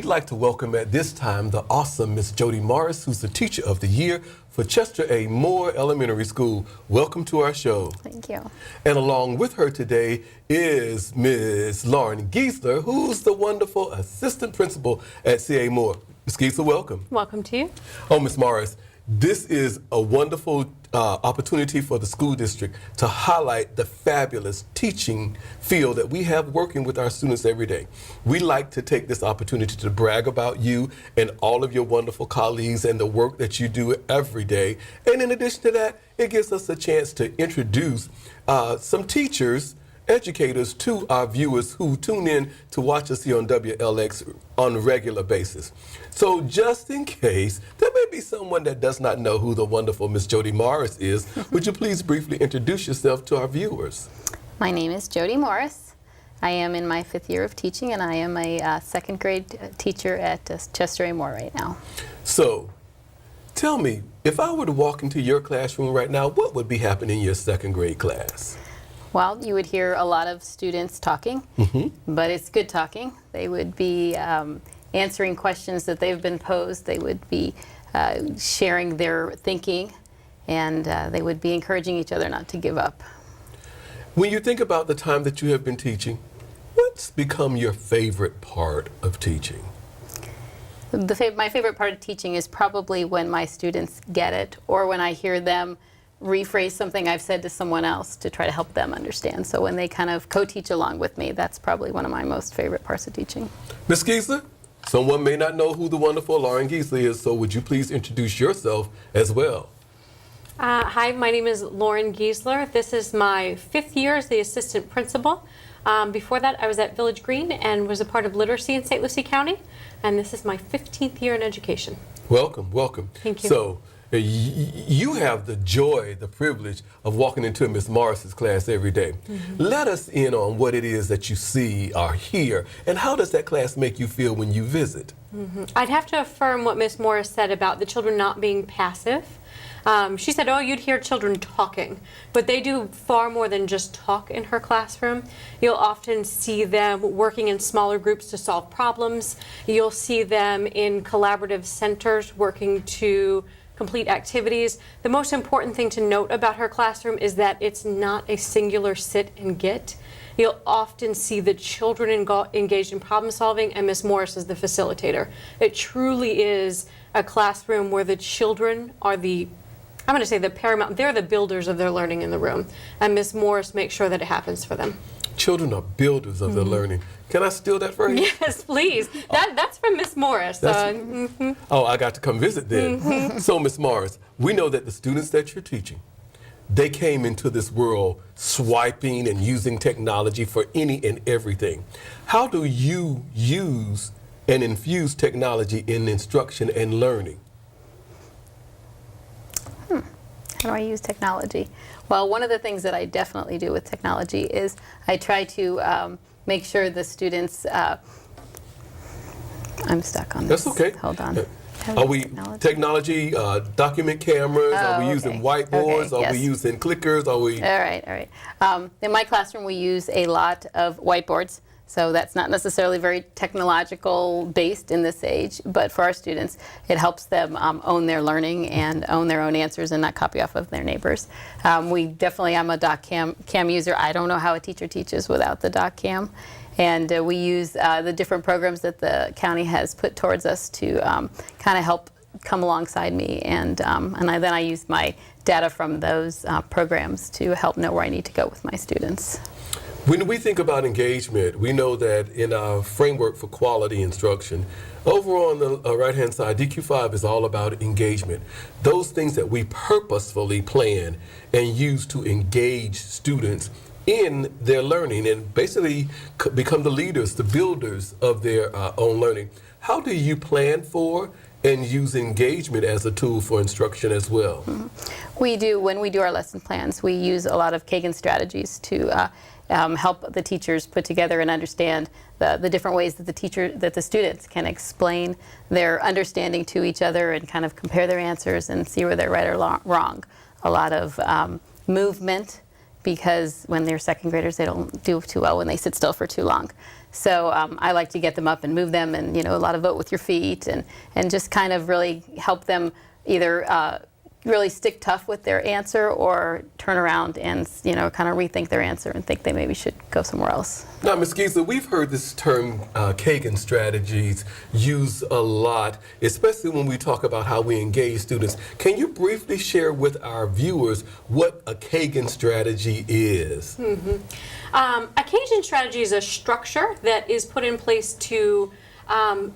like to welcome at this time the awesome Miss Jody Morris, who's the Teacher of the Year for Chester A. Moore Elementary School. Welcome to our show. Thank you. And along with her today is Ms. Lauren Giesler, who's the wonderful Assistant Principal at C.A. Moore. Ms. Giesler, welcome. Welcome to you. Oh, Ms. Morris, this is a wonderful opportunity for the school district to highlight the fabulous teaching field that we have working with our students every day. We like to take this opportunity to brag about you and all of your wonderful colleagues and the work that you do every day. And in addition to that, it gives us a chance to introduce some teachers, educators to our viewers who tune in to watch us here on WLX on a regular basis. So just in case there may be someone that does not know who the wonderful Miss Jody Morris is, would you please briefly introduce yourself to our viewers? My name is Jody Morris. I am in my 5th year of teaching, and I am a second grade teacher at Chester A. Moore right now. So tell me, if I were to walk into your classroom right now, what would be happening in your second grade class? Well, you would hear a lot of students talking, but it's good talking. They would be answering questions that they've been posed. They would be sharing their thinking, and they would be encouraging each other not to give up. When you think about the time that you have been teaching, what's become your favorite part of teaching? My favorite part of teaching is probably when my students get it, or when I hear them rephrase something I've said to someone else to try to help them understand. So when they kind of co-teach along with me, that's probably one of my most favorite parts of teaching. Ms. Giesler, someone may not know who the wonderful Lauren Giesler is, so would you please introduce yourself as well? Hi, my name is Lauren Giesler. This is my 5th year as the assistant principal. Before that, I was at Village Green and was a part of literacy in St. Lucie County, and this is my 15th year in education. Welcome, welcome. Thank you. So, you have the joy, the privilege of walking into Ms. Morris's class every day. Let us in on what it is that you see or hear, and how does that class make you feel when you visit? I'd have to affirm what Ms. Morris said about the children not being passive. She said, oh, you'd hear children talking, but they do far more than just talk in her classroom. You'll often see them working in smaller groups to solve problems. You'll see them in collaborative centers working to complete activities. The most important thing to note about her classroom is that it's not a singular sit and get. You'll often see the children engaged in problem solving, and Ms. Morris is the facilitator. It truly is a classroom where the children are the paramount, they're the builders of their learning in the room, and Ms. Morris makes sure that it happens for them. Children are builders of their learning. Can I steal that phrase? Yes, please. That's from Ms. Morris. Oh, I got to come visit then. So, Ms. Morris, we know that the students that you're teaching, they came into this world swiping and using technology for any and everything. How do you use and infuse technology in instruction and learning? How do I use technology? Well, one of the things that I definitely do with technology is I try to make sure the students, I'm stuck on this. That's okay. Hold on. Are we technology, document cameras? Are we using whiteboards? Okay, Are we using clickers? Are we? All right. In my classroom, we use a lot of whiteboards. So that's not necessarily very technological based in this age, but for our students, it helps them own their learning and own their own answers and not copy off of their neighbors. I'm a DocCam user. I don't know how a teacher teaches without the DocCam. And we use the different programs that the county has put towards us to kind of help come alongside me. And then I use my data from those programs to help know where I need to go with my students. When we think about engagement, we know that in our framework for quality instruction, over on the right-hand side, DQ5 is all about engagement. Those things that we purposefully plan and use to engage students in their learning and basically become the leaders, the builders of their own learning. How do you plan for and use engagement as a tool for instruction as well? We do, when we do our lesson plans, we use a lot of Kagan strategies to help the teachers put together and understand the different ways that the students can explain their understanding to each other and kind of compare their answers and see where they're right or wrong. A lot of movement, because when they're second graders, they don't do too well when they sit still for too long. So I like to get them up and move them, and a lot of vote with your feet, and just kind of really help them either really stick tough with their answer or turn around and kind of rethink their answer and think they maybe should go somewhere else. Now, Ms. Giesler, we've heard this term Kagan strategies used a lot, especially when we talk about how we engage students. Can you briefly share with our viewers what a Kagan strategy is? A Kagan strategy is a structure that is put in place to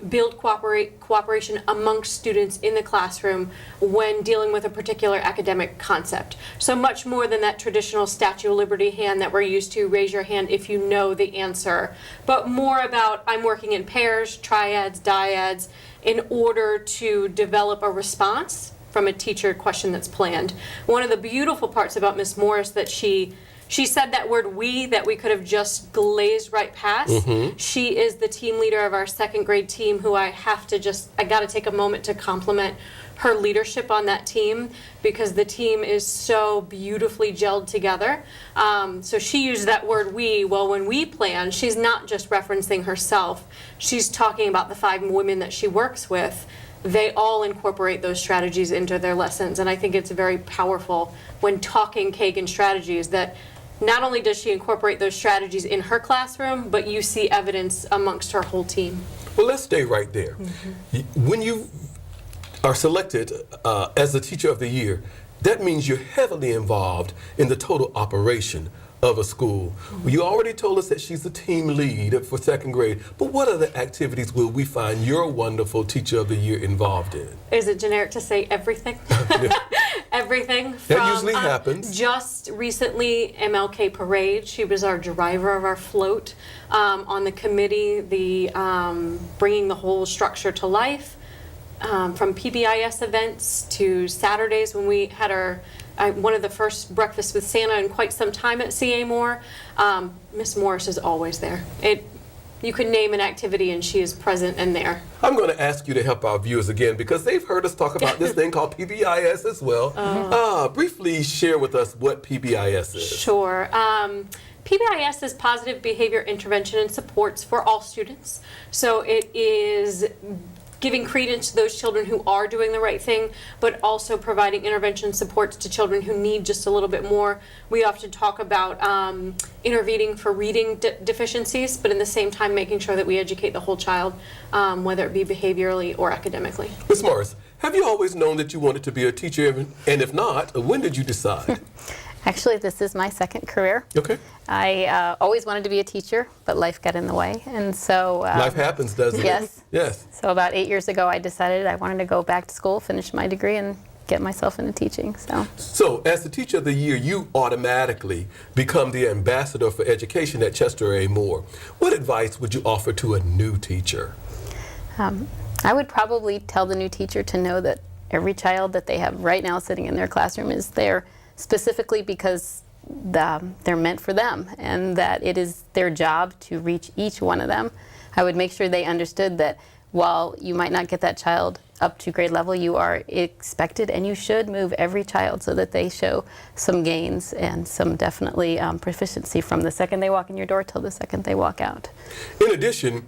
build cooperation amongst students in the classroom when dealing with a particular academic concept. So much more than that traditional Statue of Liberty hand that we're used to, raise your hand if you know the answer, but more about I'm working in pairs, triads, dyads, in order to develop a response from a teacher question that's planned. One of the beautiful parts about Miss Morris that she said that word "we" that we could have just glazed right past. She is the team leader of our second grade team, who I got to take a moment to compliment her leadership on that team, because the team is so beautifully gelled together. So she used that word "we." Well, when we plan, she's not just referencing herself. She's talking about the 5 women that she works with. They all incorporate those strategies into their lessons, and I think it's very powerful when talking Kagan strategies that not only does she incorporate those strategies in her classroom, but you see evidence amongst her whole team. Well, let's stay right there. When you are selected as the Teacher of the Year, that means you're heavily involved in the total operation of a school. Well, you already told us that she's the team lead for second grade, but what other activities will we find your wonderful Teacher of the Year involved in? Is it generic to say everything? Everything. That usually happens. Just recently, MLK Parade. She was our driver of our float on the committee, bringing the whole structure to life. From PBIS events to Saturdays when we had one of the first breakfasts with Santa in quite some time at CA Moore. Miss Morris is always there. You could name an activity and she is present and there. I'm going to ask you to help our viewers again, because they've heard us talk about this thing called PBIS as well. Briefly share with us what PBIS is. Sure. PBIS is Positive Behavior Intervention and Supports for all students. So it is giving credence to those children who are doing the right thing, but also providing intervention supports to children who need just a little bit more. We often talk about intervening for reading deficiencies, but in the same time making sure that we educate the whole child, whether it be behaviorally or academically. Ms. Morris, have you always known that you wanted to be a teacher? And if not, when did you decide? Actually, this is my second career. Okay. I always wanted to be a teacher, but life got in the way, and so Life happens, doesn't it? Yes. Yes. So about 8 years ago, I decided I wanted to go back to school, finish my degree, and get myself into teaching. So, as the Teacher of the Year, you automatically become the ambassador for education at Chester A. Moore. What advice would you offer to a new teacher? I would probably tell the new teacher to know that every child that they have right now sitting in their classroom is there specifically because they're meant for them, and that it is their job to reach each one of them. I would make sure they understood that while you might not get that child up to grade level, you are expected and you should move every child so that they show some gains and some definitely proficiency from the second they walk in your door till the second they walk out. In addition,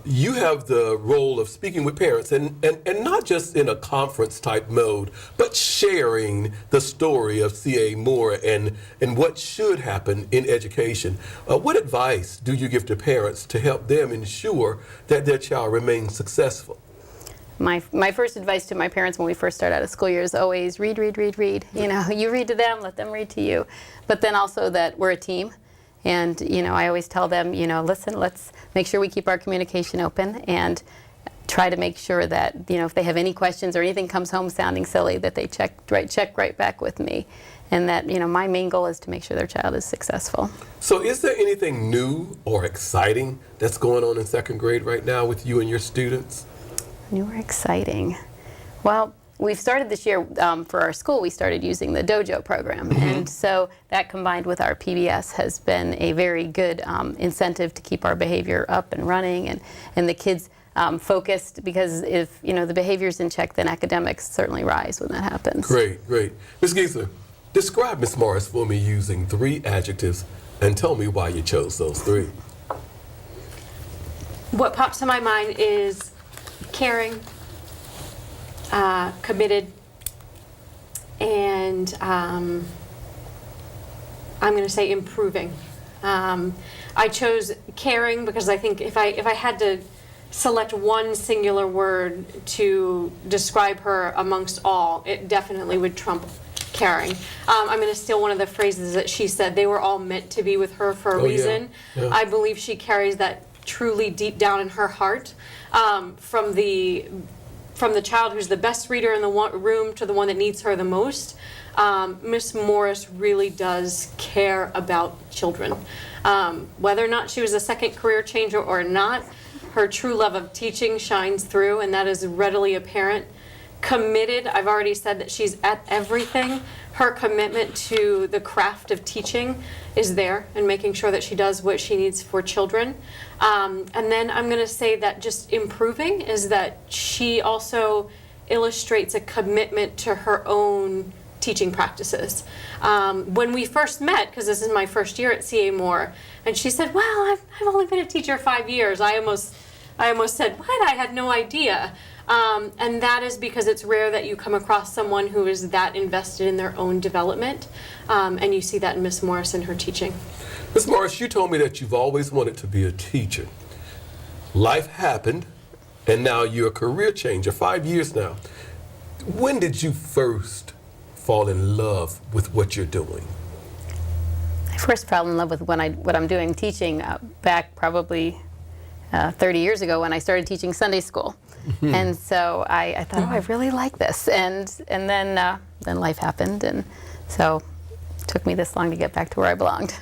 you have the role of speaking with parents, and not just in a conference type mode, but sharing the story of CA Moore and what should happen in education. What advice do you give to parents to help them ensure that their child remains successful? My first advice to my parents when we first start out of school year is always read, read, read, read. You read to them, let them read to you. But then also that we're a team. And, I always tell them, listen, let's make sure we keep our communication open and try to make sure that, if they have any questions or anything comes home sounding silly, that they check right back with me. And that, my main goal is to make sure their child is successful. So is there anything new or exciting that's going on in second grade right now with you and your students? New or exciting? Well, we've started this year, for our school, we started using the Dojo program. And so that combined with our PBS has been a very good incentive to keep our behavior up and running and the kids focused, because if the behavior's in check, then academics certainly rise when that happens. Great. Ms. Giesler, describe Ms. Morris for me using 3 adjectives and tell me why you chose those 3. What pops to my mind is caring, committed, and I'm going to say improving. I chose caring because I think if I had to select one singular word to describe her amongst all, it definitely would trump caring. I'm going to steal one of the phrases that she said. They were all meant to be with her for a reason. Yeah. I believe she carries that truly deep down in her heart, from the child who's the best reader in the room to the one that needs her the most. Miss Morris really does care about children. Whether or not she was a second career changer or not, her true love of teaching shines through, and that is readily apparent. Committed, I've already said that she's at everything. Her commitment to the craft of teaching is there, and making sure that she does what she needs for children. And then I'm going to say that just improving is that she also illustrates a commitment to her own teaching practices. When we first met, because this is my first year at CA Moore, and she said, "Well, I've only been a teacher 5 years." I almost said, "What? I had no idea." And that is because it's rare that you come across someone who is that invested in their own development, and you see that in Miss Morris and her teaching. Ms. Morris, you told me that you've always wanted to be a teacher. Life happened, and now you're a career changer, 5 years now. When did you first fall in love with what you're doing? I first fell in love with what I'm doing teaching back probably 30 years ago when I started teaching Sunday school. And so I thought, oh, I really like this. And then life happened, and so it took me this long to get back to where I belonged.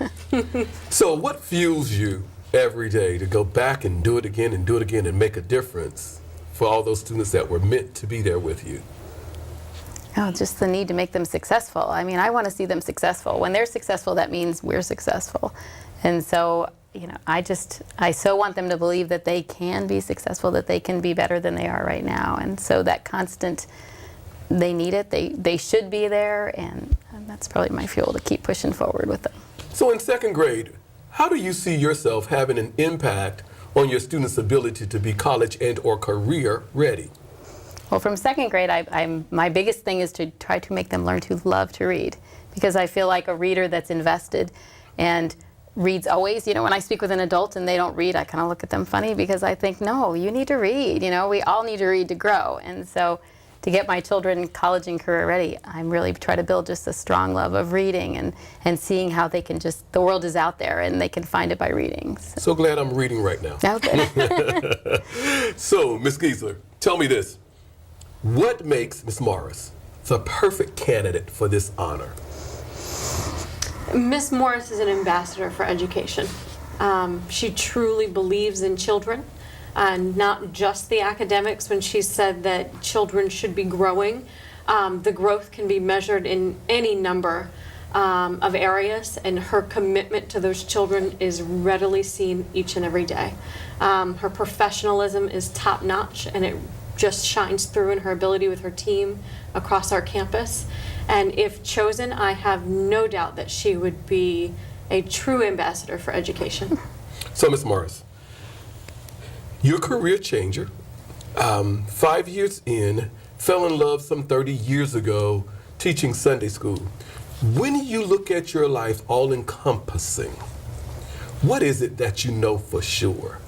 So what fuels you every day to go back and do it again and make a difference for all those students that were meant to be there with you? Oh, just the need to make them successful. I mean, I want to see them successful. When they're successful, that means we're successful. And so, I so want them to believe that they can be successful, that they can be better than they are right now. And so that constant, they need it, they should be there, and that's probably my fuel to keep pushing forward with them. So in second grade, how do you see yourself having an impact on your students' ability to be college and or career ready? Well, from second grade, my biggest thing is to try to make them learn to love to read, because I feel like a reader that's invested and reads always. When I speak with an adult and they don't read, I kind of look at them funny, because I think, no, you need to read. We all need to read to grow. And so to get my children college and career ready, I'm really try to build just a strong love of reading and seeing how they can the world is out there and they can find it by reading. So glad I'm reading right now. Okay. So, Ms. Giesler, tell me this. What makes Ms. Morris the perfect candidate for this honor? Miss Morris is an ambassador for education. She truly believes in children, and not just the academics. When she said that children should be growing, the growth can be measured in any number of areas, and her commitment to those children is readily seen each and every day. Her professionalism is top-notch, and it just shines through in her ability with her team across our campus. And if chosen, I have no doubt that she would be a true ambassador for education. So, Ms. Morris, you're a career changer. 5 years in, fell in love some 30 years ago teaching Sunday school. When you look at your life all-encompassing, what is it that you know for sure?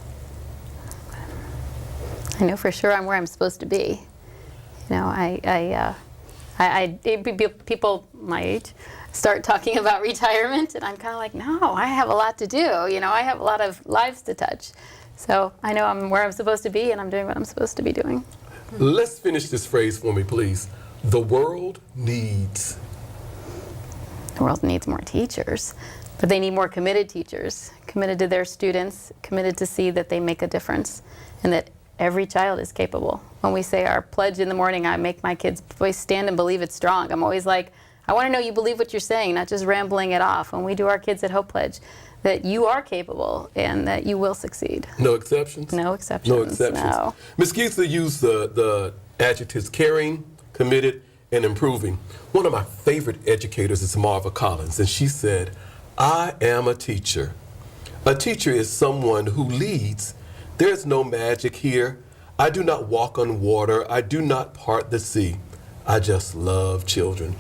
I know for sure I'm where I'm supposed to be. People my age start talking about retirement, and I'm kind of like, no, I have a lot to do. I have a lot of lives to touch. So I know I'm where I'm supposed to be, and I'm doing what I'm supposed to be doing. Let's finish this phrase for me, please. The world needs. The world needs more teachers, but they need more committed teachers, committed to their students, committed to see that they make a difference, and that every child is capable. When we say our pledge in the morning, I make my kids always stand and believe it strong. I'm always like, I want to know you believe what you're saying, not just rambling it off. When we do our Kids at Hope pledge, that you are capable and that you will succeed. No exceptions? No exceptions. No exceptions. No. Ms. Giesler used the adjectives caring, committed, and improving. One of my favorite educators is Marva Collins, and she said, I am a teacher. A teacher is someone who leads There's no magic here. I do not walk on water. I do not part the sea. I just love children.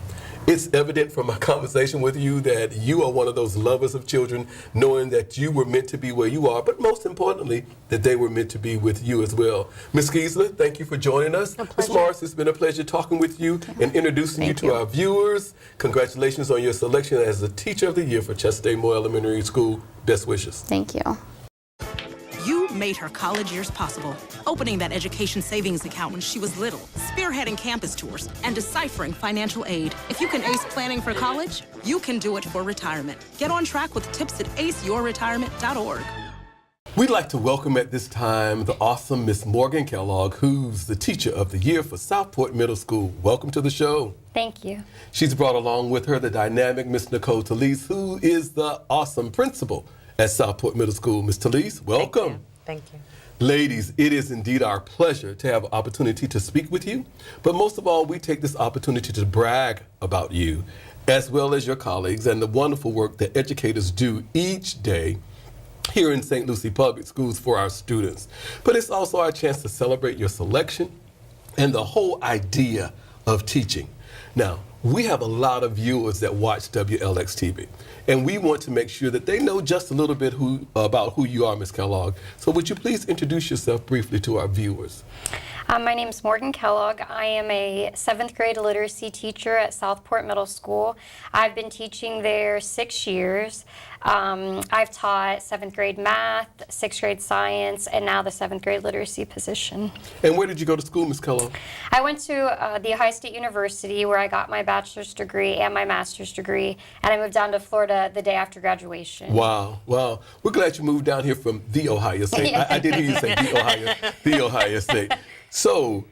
It's evident from my conversation with you that you are one of those lovers of children, knowing that you were meant to be where you are, but most importantly, that they were meant to be with you as well. Ms. Giesler, thank you for joining us. Ms. Morris, it's been a pleasure talking with you and introducing you to our viewers. Congratulations on your selection as the Teacher of the Year for Chesapeake Moore Elementary School. Best wishes. Thank you. You made her college years possible, opening that education savings account when she was little, spearheading campus tours, and deciphering financial aid. If you can ace planning for college, you can do it for retirement. Get on track with tips at aceyourretirement.org. We'd like to welcome at this time the awesome Miss Morgan Kellogg, who's the Teacher of the Year for Southport Middle School. Welcome to the show. Thank you. She's brought along with her the dynamic Miss Nicole Talese, who is the awesome principal at Southport Middle School. Ms. Talese, welcome. Thank you. Ladies, it is indeed our pleasure to have an opportunity to speak with you, but most of all, we take this opportunity to brag about you, as well as your colleagues and the wonderful work that educators do each day here in St. Lucie Public Schools for our students. But it's also our chance to celebrate your selection and the whole idea of teaching. Now, we have a lot of viewers that watch WLX TV, and we want to make sure that they know just a little bit about who you are, Ms. Kellogg. So would you please introduce yourself briefly to our viewers? My name is Morgan Kellogg. I am a 7th grade literacy teacher at Southport Middle School. I've been teaching there 6 years. I've taught 7th grade math, 6th grade science, and now the 7th grade literacy position. And where did you go to school, Ms. Kellogg? I went to The Ohio State University, where I got my bachelor's degree and my master's degree, and I moved down to Florida the day after graduation. Wow, wow. We're glad you moved down here from the Ohio State. I did hear you say the Ohio State. So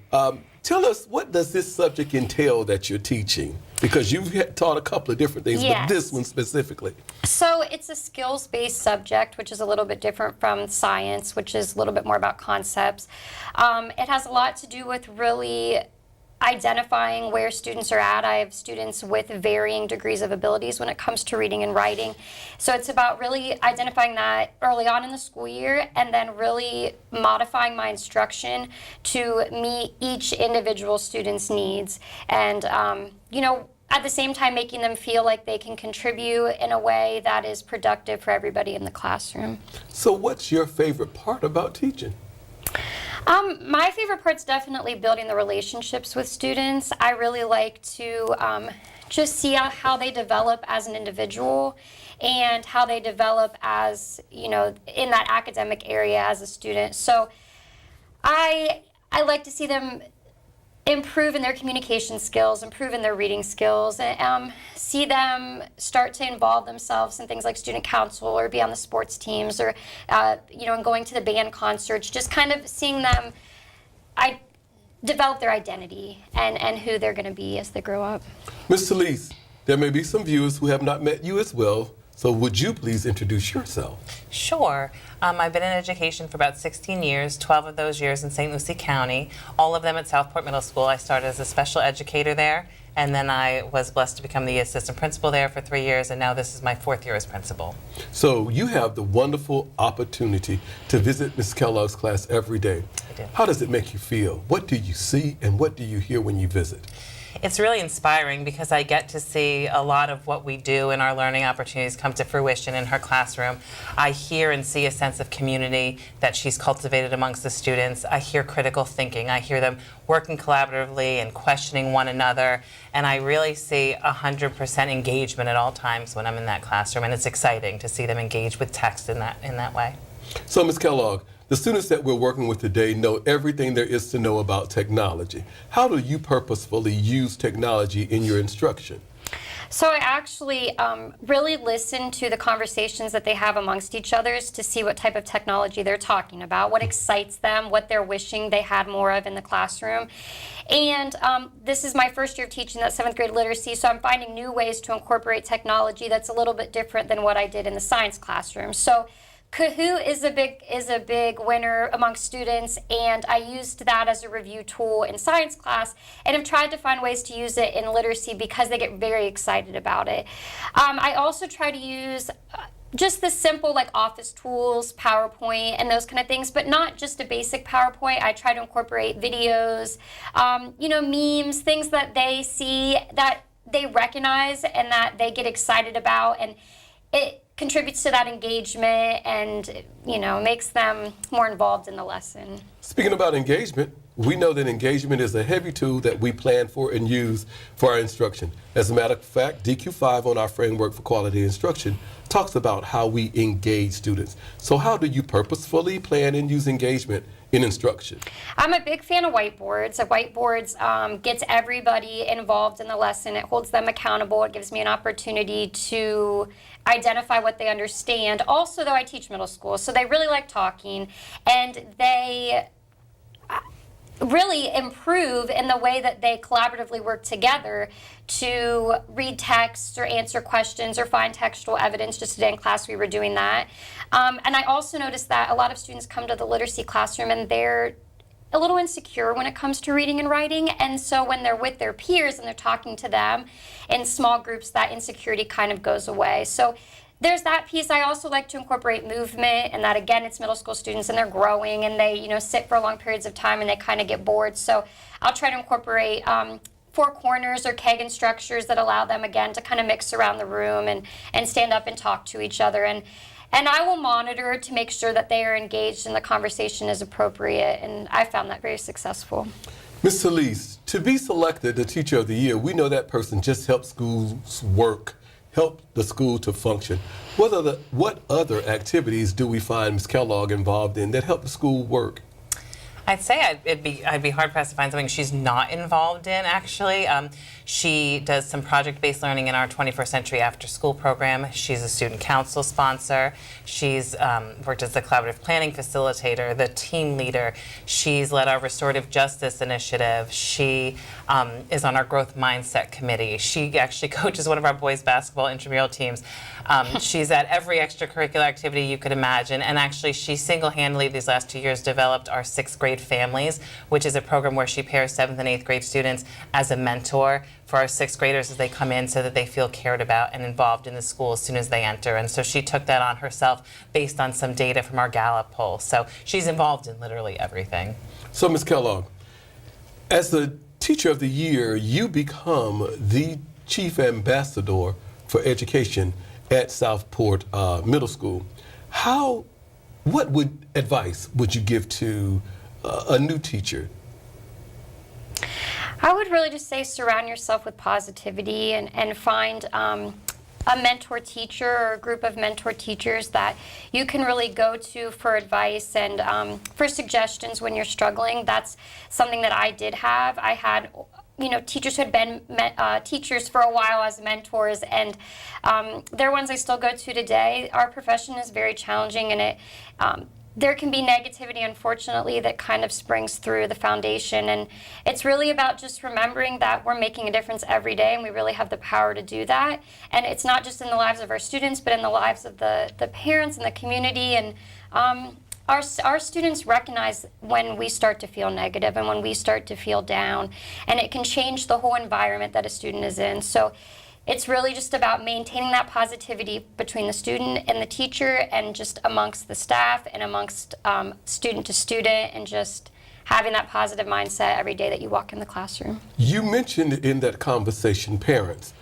tell us, what does this subject entail that you're teaching? Because you've taught a couple of different things, Yes. but this one specifically. So it's a skills-based subject, which is a little bit different from science, which is a little bit more about concepts. It has a lot to do with really identifying where students are at. I have students with varying degrees of abilities when it comes to reading and writing. So it's about really identifying that early on in the school year and then really modifying my instruction to meet each individual student's needs. And, at the same time making them feel like they can contribute in a way that is productive for everybody in the classroom. So what's your favorite part about teaching? My favorite part's definitely building the relationships with students. I really like to just see how they develop as an individual and how they develop as, in that academic area as a student. So I like to see them improve in their communication skills, improve in their reading skills, and see them start to involve themselves in things like student council or be on the sports teams or, and going to the band concerts, just kind of seeing them develop their identity and who they're going to be as they grow up. Ms. Talese, there may be some viewers who have not met you as well, so would you please introduce yourself? Sure. I've been in education for about 16 years, 12 of those years in St. Lucie County, all of them at Southport Middle School. I started as a special educator there, and then I was blessed to become the assistant principal there for 3 years, and now this is my 4th year as principal. So you have the wonderful opportunity to visit Ms. Kellogg's class every day. I do. How does it make you feel? What do you see and what do you hear when you visit? It's really inspiring because I get to see a lot of what we do in our learning opportunities come to fruition in her classroom. I hear and see a sense of community that she's cultivated amongst the students. I hear critical thinking. I hear them working collaboratively and questioning one another. And I really see 100% engagement at all times when I'm in that classroom. And it's exciting to see them engage with text in that way. So, Ms. Kellogg, the students that we're working with today know everything there is to know about technology. How do you purposefully use technology in your instruction? So I actually really listen to the conversations that they have amongst each others to see what type of technology they're talking about, what excites them, what they're wishing they had more of in the classroom. And this is my first year of teaching that 7th grade literacy, so I'm finding new ways to incorporate technology that's a little bit different than what I did in the science classroom. So Kahoot is a big winner amongst students, and I used that as a review tool in science class, and have tried to find ways to use it in literacy because they get very excited about it. I also try to use just the simple like office tools, PowerPoint, and those kind of things, but not just a basic PowerPoint. I try to incorporate videos, memes, things that they see that they recognize and that they get excited about, and it contributes to that engagement and, makes them more involved in the lesson. Speaking about engagement, we know that engagement is a heavy tool that we plan for and use for our instruction. As a matter of fact, DQ5 on our Framework for Quality Instruction talks about how we engage students. So how do you purposefully plan and use engagement in instruction? I'm a big fan of whiteboards. Whiteboards gets everybody involved in the lesson. It holds them accountable. It gives me an opportunity to identify what they understand. Also, though, I teach middle school, so they really like talking, and they really improve in the way that they collaboratively work together to read texts or answer questions or find textual evidence. Just today in class we were doing that. And I also noticed that a lot of students come to the literacy classroom and they're a little insecure when it comes to reading and writing, and so when they're with their peers and they're talking to them in small groups, that insecurity kind of goes away. So there's that piece. I also like to incorporate movement, and that again, it's middle school students and they're growing and they sit for long periods of time and they kind of get bored. So I'll try to incorporate four corners or Kagan structures that allow them again to kind of mix around the room and stand up and talk to each other. And I will monitor to make sure that they are engaged and the conversation is appropriate, and I found that very successful. Ms. Talise, to be selected the Teacher of the Year, we know that person just helps schools work, help the school to function. What other activities do we find Ms. Kellogg involved in that help the school work? I'd say I'd be hard pressed to find something she's not involved in, actually. She does some project-based learning in our 21st Century After School program. She's a student council sponsor. She's worked as the collaborative planning facilitator, the team leader. She's led our restorative justice initiative. She is on our growth mindset committee. She actually coaches one of our boys basketball intramural teams. She's at every extracurricular activity you could imagine, and actually she single-handedly these last 2 years developed our 6th grade families, which is a program where she pairs 7th and 8th grade students as a mentor for our 6th graders as they come in, so that they feel cared about and involved in the school as soon as they enter. And so she took that on herself based on some data from our Gallup poll. So she's involved in literally everything. So Ms. Kellogg, as the Teacher of the Year, you become the Chief Ambassador for Education at Southport Middle School. What advice would you give to a new teacher? I would really just say surround yourself with positivity and find a mentor teacher or a group of mentor teachers that you can really go to for advice and for suggestions when you're struggling. That's something that I did have. I had teachers who had been teachers for a while as mentors, and they're ones I still go to today. Our profession is very challenging, and there can be negativity, unfortunately, that kind of springs through the foundation. And it's really about just remembering that we're making a difference every day, and we really have the power to do that. And it's not just in the lives of our students, but in the lives of the parents and the community. And our students recognize when we start to feel negative and when we start to feel down, and it can change the whole environment that a student is in. So it's really just about maintaining that positivity between the student and the teacher, and just amongst the staff and amongst student to student, and just having that positive mindset every day that you walk in the classroom. You mentioned in that conversation parents.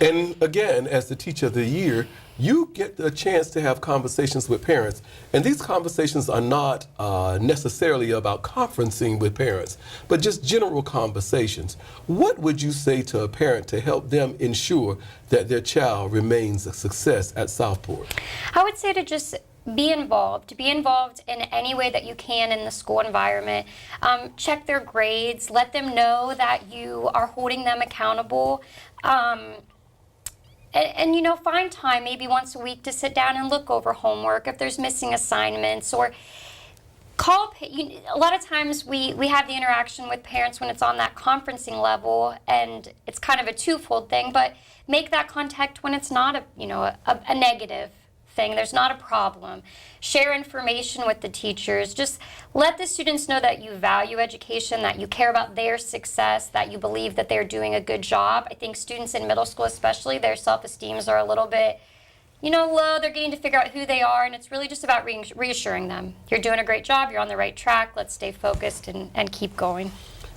And again, as the Teacher of the Year, you get the chance to have conversations with parents. And these conversations are not necessarily about conferencing with parents, but just general conversations. What would you say to a parent to help them ensure that their child remains a success at Southport? I would say to just be involved in any way that you can in the school environment. Check their grades, let them know that you are holding them accountable. And find time maybe once a week to sit down and look over homework if there's missing assignments, or call. A lot of times we have the interaction with parents when it's on that conferencing level, and it's kind of a twofold thing, but make that contact when it's not a negative thing. There's not a problem. Share information with the teachers. Just let the students know that you value education, that you care about their success, that you believe that they're doing a good job. I think students in middle school especially, their self-esteems are a little bit low. They're getting to figure out who they are, and it's really just about reassuring them. You're doing a great job. You're on the right track. Let's stay focused and keep going.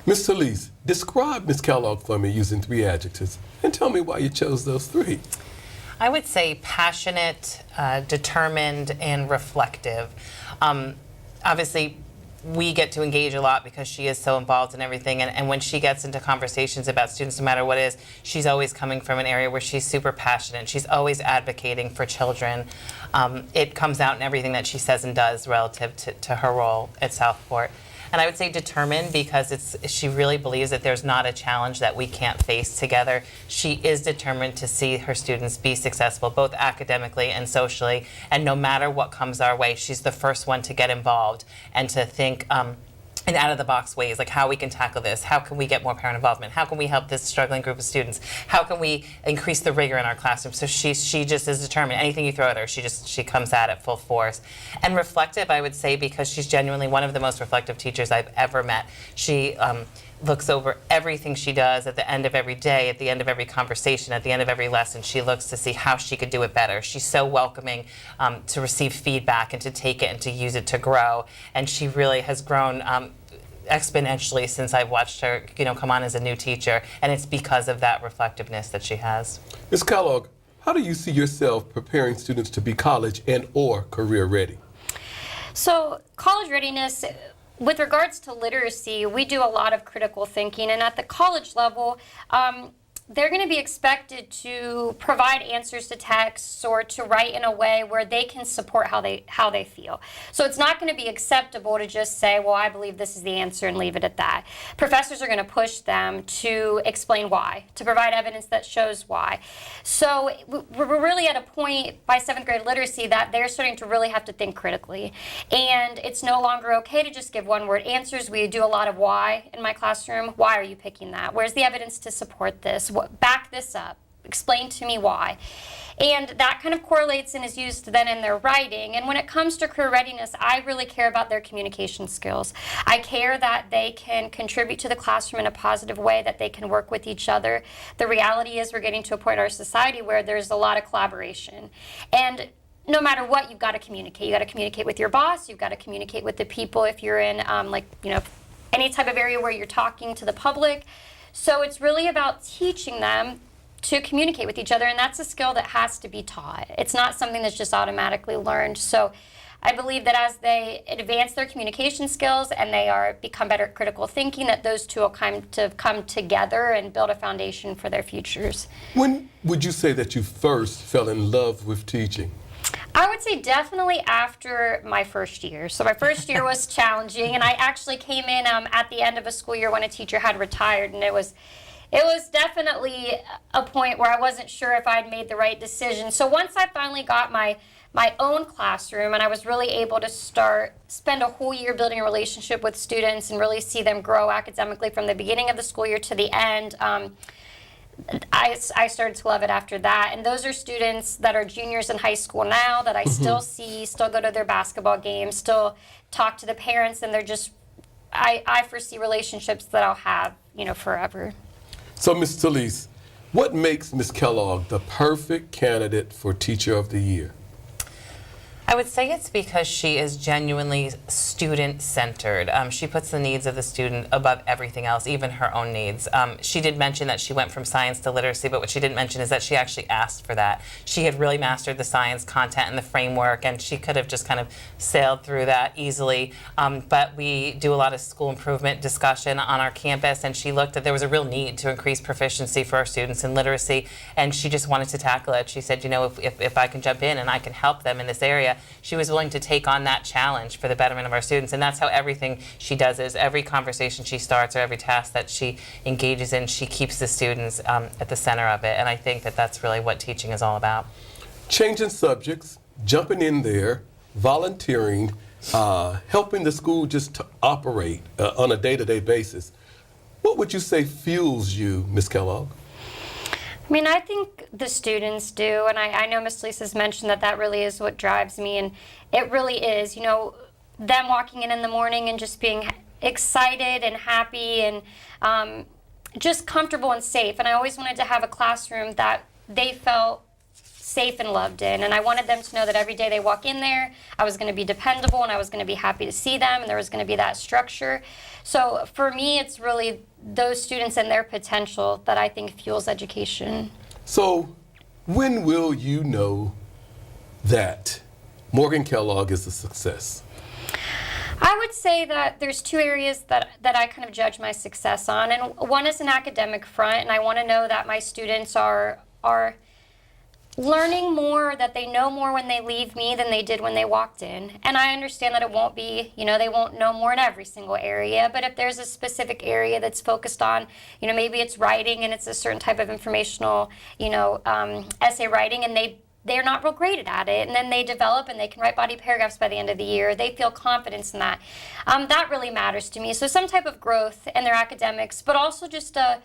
Ms. Talise, describe Ms. Kellogg for me using 3 adjectives, and tell me why you chose those 3. I would say passionate, determined, and reflective. Obviously, we get to engage a lot because she is so involved in everything, and when she gets into conversations about students, no matter what it is, she's always coming from an area where she's super passionate. She's always advocating for children. It comes out in everything that she says and does relative to her role at Southport. And I would say determined because she really believes that there's not a challenge that we can't face together. She is determined to see her students be successful, both academically and socially. And no matter what comes our way, she's the first one to get involved and to think in out-of-the-box ways, like how we can tackle this, how can we get more parent involvement, how can we help this struggling group of students, how can we increase the rigor in our classroom. So she just is determined. Anything you throw at her, she comes at it full force. And reflective, I would say, because she's genuinely one of the most reflective teachers I've ever met. She looks over everything she does at the end of every day, at the end of every conversation, at the end of every lesson. She looks to see how she could do it better. She's so welcoming to receive feedback and to take it and to use it to grow. And she really has grown exponentially since I've watched her, come on as a new teacher. And it's because of that reflectiveness that she has. Ms. Kellogg, how do you see yourself preparing students to be college and or career ready? So college readiness, with regards to literacy, we do a lot of critical thinking, and at the college level, they're going to be expected to provide answers to texts or to write in a way where they can support how they feel. So it's not going to be acceptable to just say, well, I believe this is the answer and leave it at that. Professors are going to push them to explain why, to provide evidence that shows why. So we're really at a point by 7th grade literacy that they're starting to really have to think critically. And it's no longer okay to just give one-word answers. We do a lot of why in my classroom. Why are you picking that? Where's the evidence to support this? Back this up. Explain to me why. And that kind of correlates and is used then in their writing. And when it comes to career readiness, I really care about their communication skills. I care that they can contribute to the classroom in a positive way, that they can work with each other. The reality is we're getting to a point in our society where there's a lot of collaboration. And no matter what, you've got to communicate. You've got to communicate with your boss. You've got to communicate with the people if you're in, any type of area where you're talking to the public. So it's really about teaching them to communicate with each other, and that's a skill that has to be taught. It's not something that's just automatically learned. So I believe that as they advance their communication skills and they become better at critical thinking, that those two will come together and build a foundation for their futures. When would you say that you first fell in love with teaching? I would say definitely after my first year. So my first year was challenging, and I actually came in at the end of a school year when a teacher had retired, and it was definitely a point where I wasn't sure if I'd made the right decision. So once I finally got my own classroom and I was really able to spend a whole year building a relationship with students and really see them grow academically from the beginning of the school year to the end, I started to love it after that. And those are students that are juniors in high school now that I still see, still go to their basketball games, still talk to the parents, and they're just, I foresee relationships that I'll have, forever. So, Ms. Talise, what makes Ms. Kellogg the perfect candidate for Teacher of the Year? I would say it's because she is genuinely student-centered. She puts the needs of the student above everything else, even her own needs. She did mention that she went from science to literacy, but what she didn't mention is that she actually asked for that. She had really mastered the science content and the framework, and she could have just kind of sailed through that easily. But we do a lot of school improvement discussion on our campus, and she looked at there was a real need to increase proficiency for our students in literacy, and she just wanted to tackle it. She said, if I can jump in and I can help them in this area, she was willing to take on that challenge for the betterment of our students. And that's how everything she does is. Every conversation she starts or every task that she engages in, she keeps the students at the center of it. And I think that that's really what teaching is all about. Changing subjects, jumping in there, volunteering, helping the school just to operate on a day-to-day basis. What would you say fuels you, Ms. Kellogg? I think the students do, and I know Ms. Lisa's mentioned that really is what drives me, and it really is. Them walking in the morning and just being excited and happy and just comfortable and safe. And I always wanted to have a classroom that they felt safe and loved in. And I wanted them to know that every day they walk in there, I was going to be dependable and I was going to be happy to see them and there was going to be that structure. So for me, it's really those students and their potential that I think fuels education. So when will you know that Morgan Kellogg is a success? I would say that there's two areas that I kind of judge my success on, and one is an academic front, and I want to know that my students are learning more, that they know more when they leave me than they did when they walked in. And I understand that it won't be, they won't know more in every single area, but if there's a specific area that's focused on, maybe it's writing and it's a certain type of informational, essay writing, and they're not real great at it, and then they develop and they can write body paragraphs by the end of the year. They feel confidence in that. That really matters to me. So some type of growth in their academics, but also just a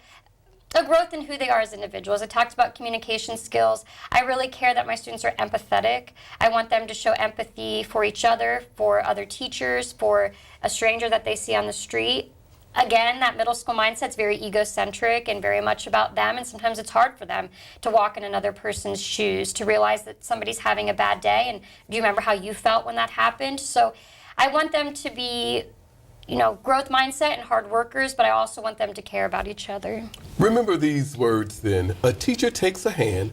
growth in who they are as individuals. I talked about communication skills. I really care that my students are empathetic. I want them to show empathy for each other, for other teachers, for a stranger that they see on the street. Again, that middle school mindset's very egocentric and very much about them, and sometimes it's hard for them to walk in another person's shoes, to realize that somebody's having a bad day, and do you remember how you felt when that happened? So I want them to be, growth mindset and hard workers, but I also want them to care about each other. Remember these words then. A teacher takes a hand,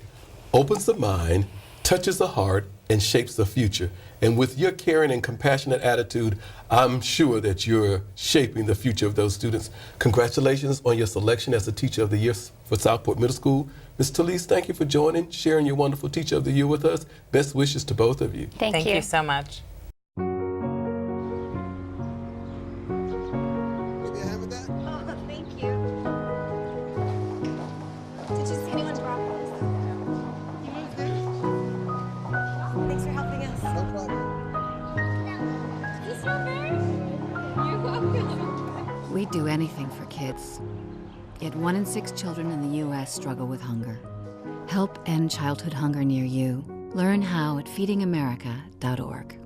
opens the mind, touches the heart, and shapes the future. And with your caring and compassionate attitude, I'm sure that you're shaping the future of those students. Congratulations on your selection as the Teacher of the Year for Southport Middle School. Ms. Talise, thank you for joining, sharing your wonderful Teacher of the Year with us. Best wishes to both of you. Thank you. You so much. Thank you. Did you see anyone drop those? You moved it. Thanks for helping us. No problem. You're welcome. We'd do anything for kids. Yet 1 in 6 children in the U.S. struggle with hunger. Help end childhood hunger near you. Learn how at feedingamerica.org.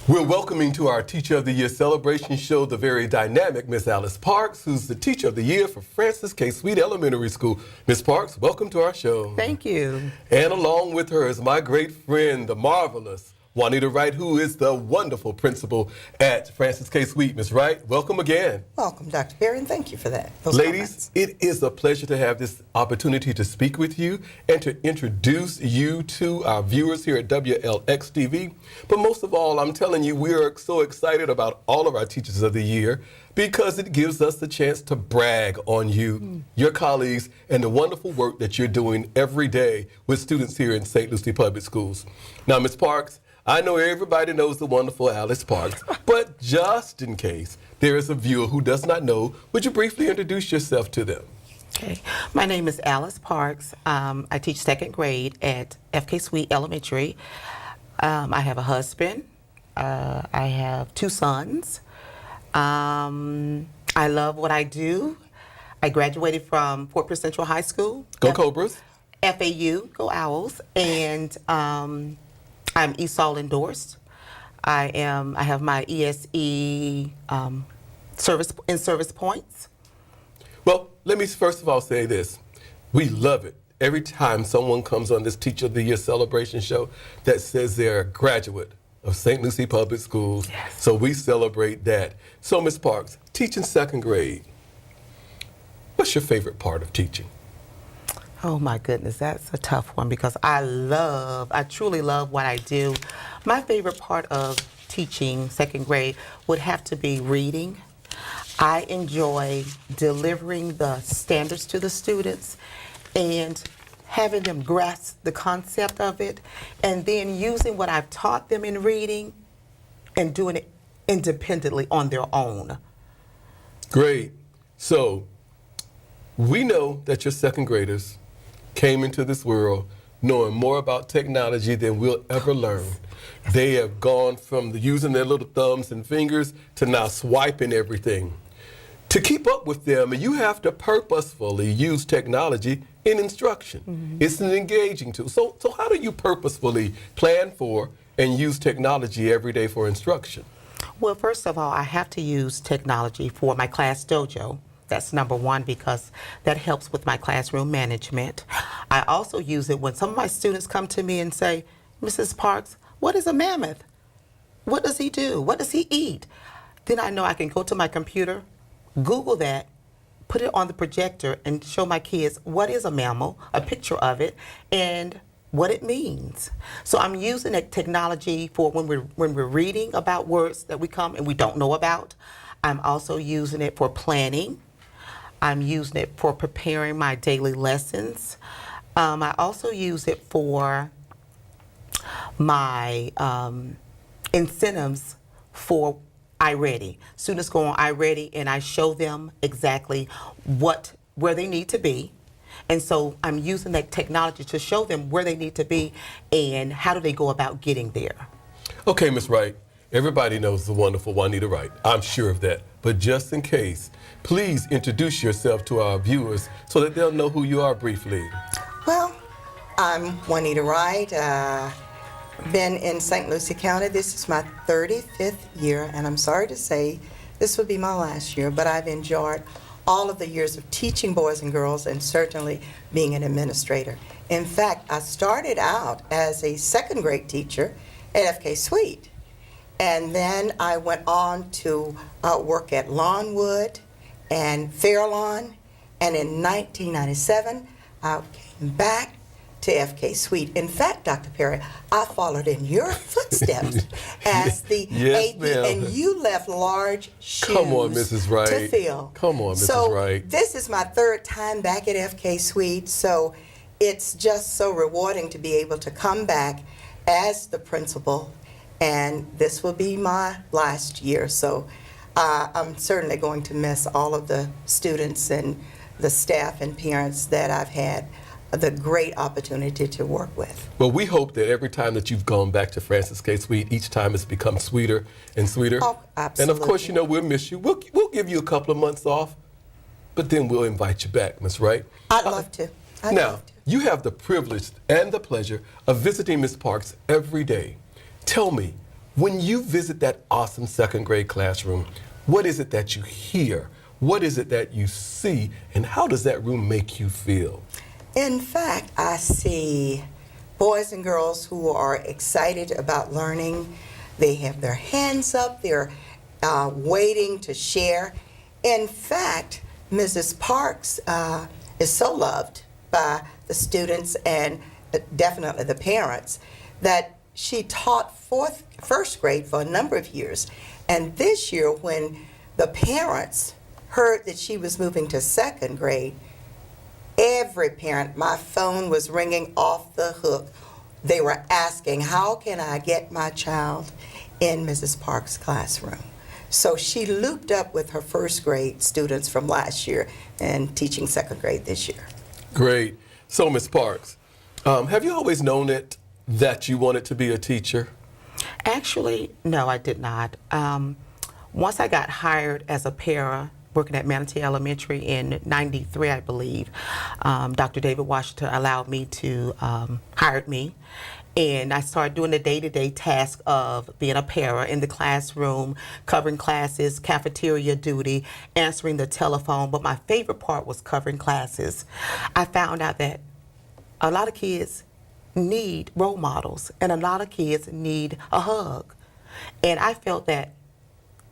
We're welcoming to our Teacher of the Year celebration show the very dynamic Miss Alice Parks, who's the Teacher of the Year for Francis K. Sweet Elementary School. Miss Parks, welcome to our show. Thank you. And along with her is my great friend, the marvelous Juanita Wright, who is the wonderful principal at Francis K. Sweet. Ms. Wright, welcome again. Welcome, Dr. Perry, and thank you for that. Ladies, it is a pleasure to have this opportunity to speak with you and to introduce you to our viewers here at WLX TV. But most of all, I'm telling you, we are so excited about all of our Teachers of the Year because it gives us the chance to brag on you, your colleagues, and the wonderful work that you're doing every day with students here in St. Lucie Public Schools. Now, Ms. Parks, I know everybody knows the wonderful Alice Parks, but just in case there is a viewer who does not know, would you briefly introduce yourself to them? Okay. My name is Alice Parks. I teach 2nd grade at FK Sweet Elementary. I have a husband. I have 2 sons. I love what I do. I graduated from Fort Pierce Central High School. Go Cobras. FAU, go Owls, and I'm ESOL endorsed. I have my ESE service points. Well, let me first of all say this. We love it every time someone comes on this Teacher of the Year celebration show that says they're a graduate of St. Lucie Public Schools. Yes. So we celebrate that. So, Ms. Parks, teaching 2nd grade, what's your favorite part of teaching? Oh my goodness, that's a tough one because I truly love what I do. My favorite part of teaching 2nd grade would have to be reading. I enjoy delivering the standards to the students and having them grasp the concept of it, and then using what I've taught them in reading and doing it independently on their own. Great. So, we know that your 2nd graders came into this world knowing more about technology than we'll ever learn. They have gone from using their little thumbs and fingers to now swiping everything. To keep up with them, you have to purposefully use technology in instruction. Mm-hmm. It's an engaging tool. So how do you purposefully plan for and use technology every day for instruction? Well, first of all, I have to use technology for my class dojo. That's number one because that helps with my classroom management. I also use it when some of my students come to me and say, Mrs. Parks, what is a mammoth? What does he do? What does he eat? Then I know I can go to my computer, Google that, put it on the projector, and show my kids what is a mammal, a picture of it, and what it means. So I'm using that technology for when we're reading about words that we come and we don't know about. I'm also using it for planning. I'm using it for preparing my daily lessons. I also use it for my incentives for iReady. Students go on iReady and I show them exactly where they need to be. And so I'm using that technology to show them where they need to be and how do they go about getting there. Okay, Ms. Wright, everybody knows the wonderful Juanita Wright. I'm sure of that. But just in case, please introduce yourself to our viewers so that they'll know who you are briefly. Well, I'm Juanita Wright. Been in St. Lucie County. This is my 35th year, and I'm sorry to say this will be my last year, but I've enjoyed all of the years of teaching boys and girls and certainly being an administrator. In fact, I started out as a second grade teacher at FK Sweet, and then I went on to work at Lawnwood and Fairlawn, and in 1997, I came back to FK Sweet. In fact, Dr. Perry, I followed in your footsteps as the Yes, AD, ma'am. and you left large shoes Come on, Mrs. Wright. to fill. Come on, Mrs. So Wright. this is my third time back at FK Sweet, so it's just so rewarding to be able to come back as the principal, and this will be my last year. So I'm certainly going to miss all of the students and the staff and parents that I've had the great opportunity to work with. Well, we hope that every time that you've gone back to Francis K. Sweet, each time it's become sweeter and sweeter. Oh, And of course, absolutely. you know, we'll miss you. We'll give you a couple of months off, but then we'll invite you back, Miss Wright. I'd love to. I'd Now, love to. you have the privilege and the pleasure of visiting Ms. Parks every day. Tell me, when you visit that awesome second grade classroom, what is it that you hear? What is it that you see? And how does that room make you feel? In fact, I see boys and girls who are excited about learning. They have their hands up, they're waiting to share. In fact, Mrs. Parks is so loved by the students and definitely the parents that she taught first grade for a number of years. And this year, when the parents heard that she was moving to second grade, every parent, my phone was ringing off the hook. They were asking, how can I get my child in Mrs. Parks' classroom? So she looped up with her first grade students from last year and teaching second grade this year. Great. So, Ms. Parks, have you always known that you wanted to be a teacher? Actually, no, I did not. Once I got hired as a para, working at Manatee Elementary in '93, I believe, Dr. David Washington allowed me to hire me. And I started doing the day-to-day task of being a para in the classroom, covering classes, cafeteria duty, answering the telephone. But my favorite part was covering classes. I found out that a lot of kids need role models, and a lot of kids need a hug. And I felt that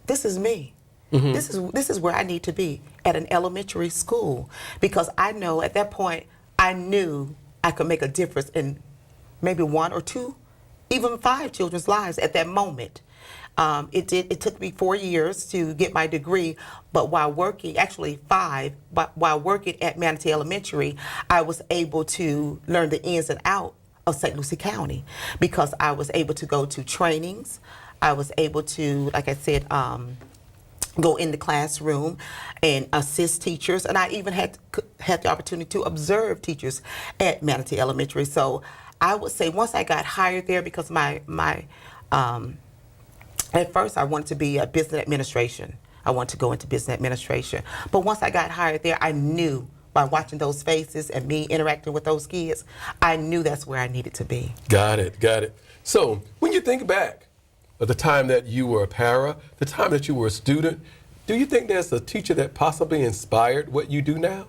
this is me. Mm-hmm. This is where I need to be, at an elementary school, because I know at that point I knew I could make a difference in maybe 1 or 2, even 5 children's lives at that moment. It took me 4 years to get my degree, but while working, actually 5, but while working at Manatee Elementary, I was able to learn the ins and outs of St. Lucie County, because I was able to go to trainings. I was able to, like I said, go in the classroom and assist teachers, and I even had the opportunity to observe teachers at Manatee Elementary. So I would say once I got hired there, because at first I wanted to be a business administration. I wanted to go into business administration. But once I got hired there, I knew by watching those faces and me interacting with those kids, I knew that's where I needed to be. Got it. So when you think back of the time that you were a para, the time that you were a student, do you think there's a teacher that possibly inspired what you do now?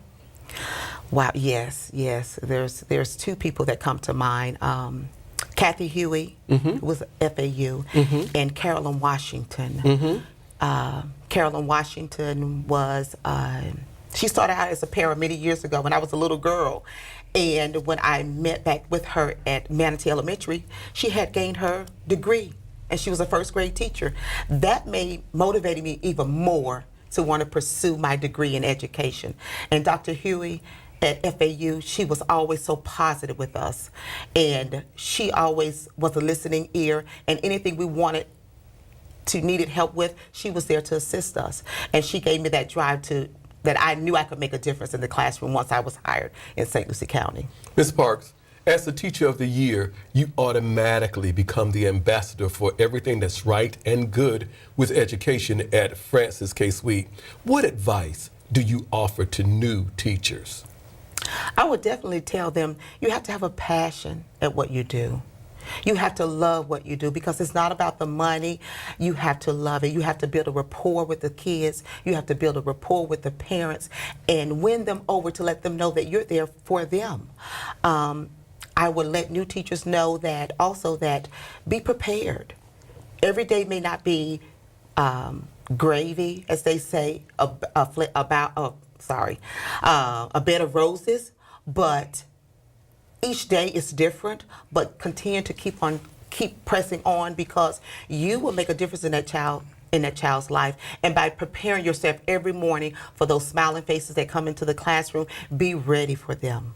Wow, yes, yes. There's two people that come to mind. Kathy Huey, who was FAU, and Carolyn Washington. Carolyn Washington was, she started out as a para many years ago when I was a little girl. And when I met back with her at Manatee Elementary, she had gained her degree, and she was a first grade teacher. That motivated me even more to want to pursue my degree in education. And Dr. Huey at FAU, she was always so positive with us. And she always was a listening ear, and anything we needed help with, she was there to assist us. And she gave me that drive that I knew I could make a difference in the classroom once I was hired in St. Lucie County. Ms. Parks, as the Teacher of the Year, you automatically become the ambassador for everything that's right and good with education at Francis K. Sweet. What advice do you offer to new teachers? I would definitely tell them you have to have a passion at what you do. You have to love what you do, because it's not about the money. You have to love it. You have to build a rapport with the kids. You have to build a rapport with the parents and win them over to let them know that you're there for them. I would let new teachers know that also that be prepared. Every day may not be gravy, as they say, a bed of roses, but each day is different. But continue to keep pressing on, because you will make a difference in that child's life. And by preparing yourself every morning for those smiling faces that come into the classroom, be ready for them.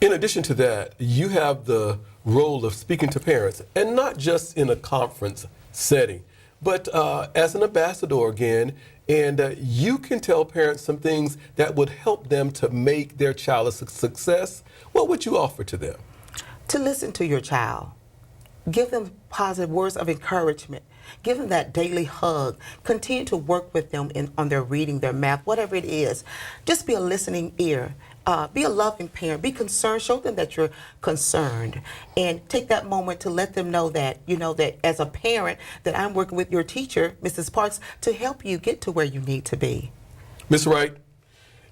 In addition to that, you have the role of speaking to parents, and not just in a conference setting, but as an ambassador again, and you can tell parents some things that would help them to make their child a success. What would you offer to them? To listen to your child. Give them positive words of encouragement. Give them that daily hug. Continue to work with them on their reading, their math, whatever it is. Just be a listening ear. Be a loving parent. Be concerned. Show them that you're concerned. And take that moment to let them know that, that as a parent, that I'm working with your teacher, Mrs. Parks, to help you get to where you need to be. Ms. Wright,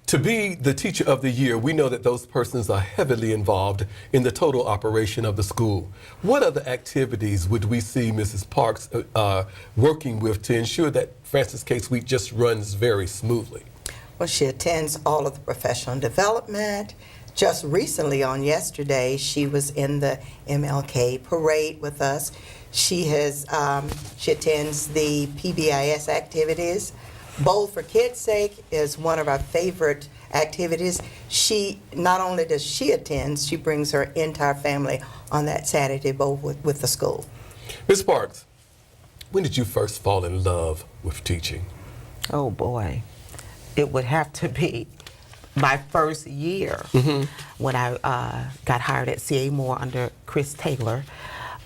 to be the Teacher of the Year, we know that those persons are heavily involved in the total operation of the school. What other activities would we see Mrs. Parks working with to ensure that Francis K. Sweet just runs very smoothly? Well, she attends all of the professional development. Just recently, on yesterday, she was in the MLK parade with us. She attends the PBIS activities. Bowl for Kids' Sake is one of our favorite activities. Not only does she attend, she brings her entire family on that Saturday bowl with the school. Ms. Parks, when did you first fall in love with teaching? Oh boy, it would have to be my first year when I got hired at C.A. Moore under Chris Taylor.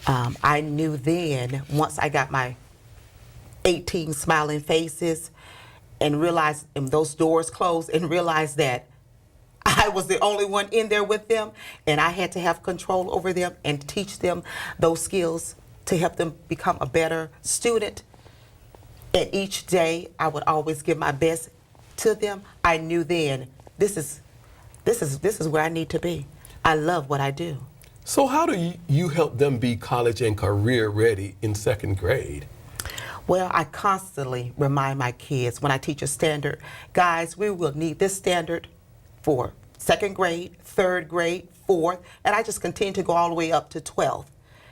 I knew then, once I got my 18 smiling faces and realized those doors closed and realized that I was the only one in there with them, and I had to have control over them and teach them those skills to help them become a better student. And each day I would always give my best to them. I knew then this is where I need to be. I love what I do. So how do you help them be college and career ready in second grade? Well, I constantly remind my kids when I teach a standard, guys, we will need this standard for second grade, third grade, fourth, and I just continue to go all the way up to 12th.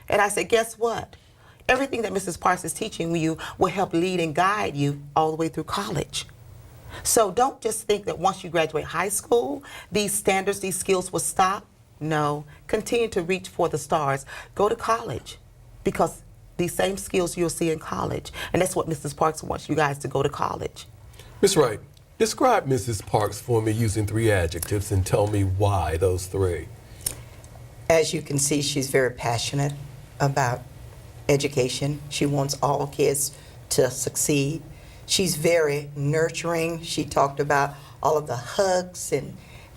And I say, guess what? Everything that Mrs. Parks is teaching you will help lead and guide you all the way through college. So don't just think that once you graduate high school, these standards, these skills will stop. No, continue to reach for the stars. Go to college, because these same skills you'll see in college. And that's what Mrs. Parks wants you guys to go to college. Ms. Wright, describe Mrs. Parks for me using 3 adjectives and tell me why those 3. As you can see, she's very passionate about education. She wants all kids to succeed. She's very nurturing. She talked about all of the hugs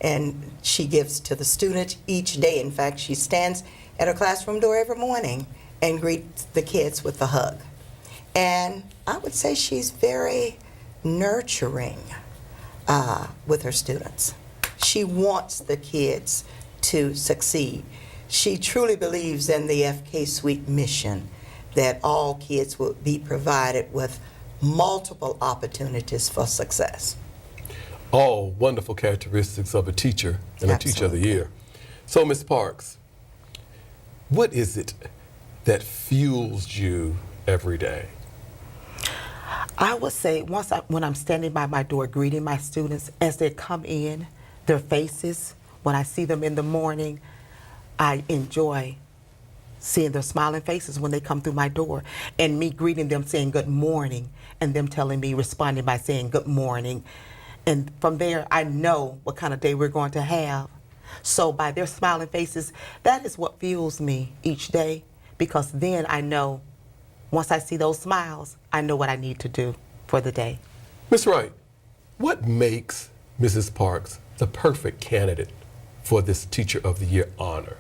and she gives to the students each day. In fact, she stands at her classroom door every morning and greets the kids with a hug. And I would say she's very nurturing with her students. She wants the kids to succeed. She truly believes in the FK Suite mission that all kids will be provided with multiple opportunities for success. All wonderful characteristics of a teacher and a teacher of the year. So, Ms. Parks, what is it that fuels you every day? I would say when I'm standing by my door greeting my students as they come in, their faces, when I see them in the morning, I enjoy seeing their smiling faces when they come through my door, and me greeting them saying good morning, and them telling me, responding by saying good morning. And from there, I know what kind of day we're going to have. So by their smiling faces, that is what fuels me each day, because then I know, once I see those smiles, I know what I need to do for the day. Ms. Wright, what makes Mrs. Parks the perfect candidate for this Teacher of the Year honor?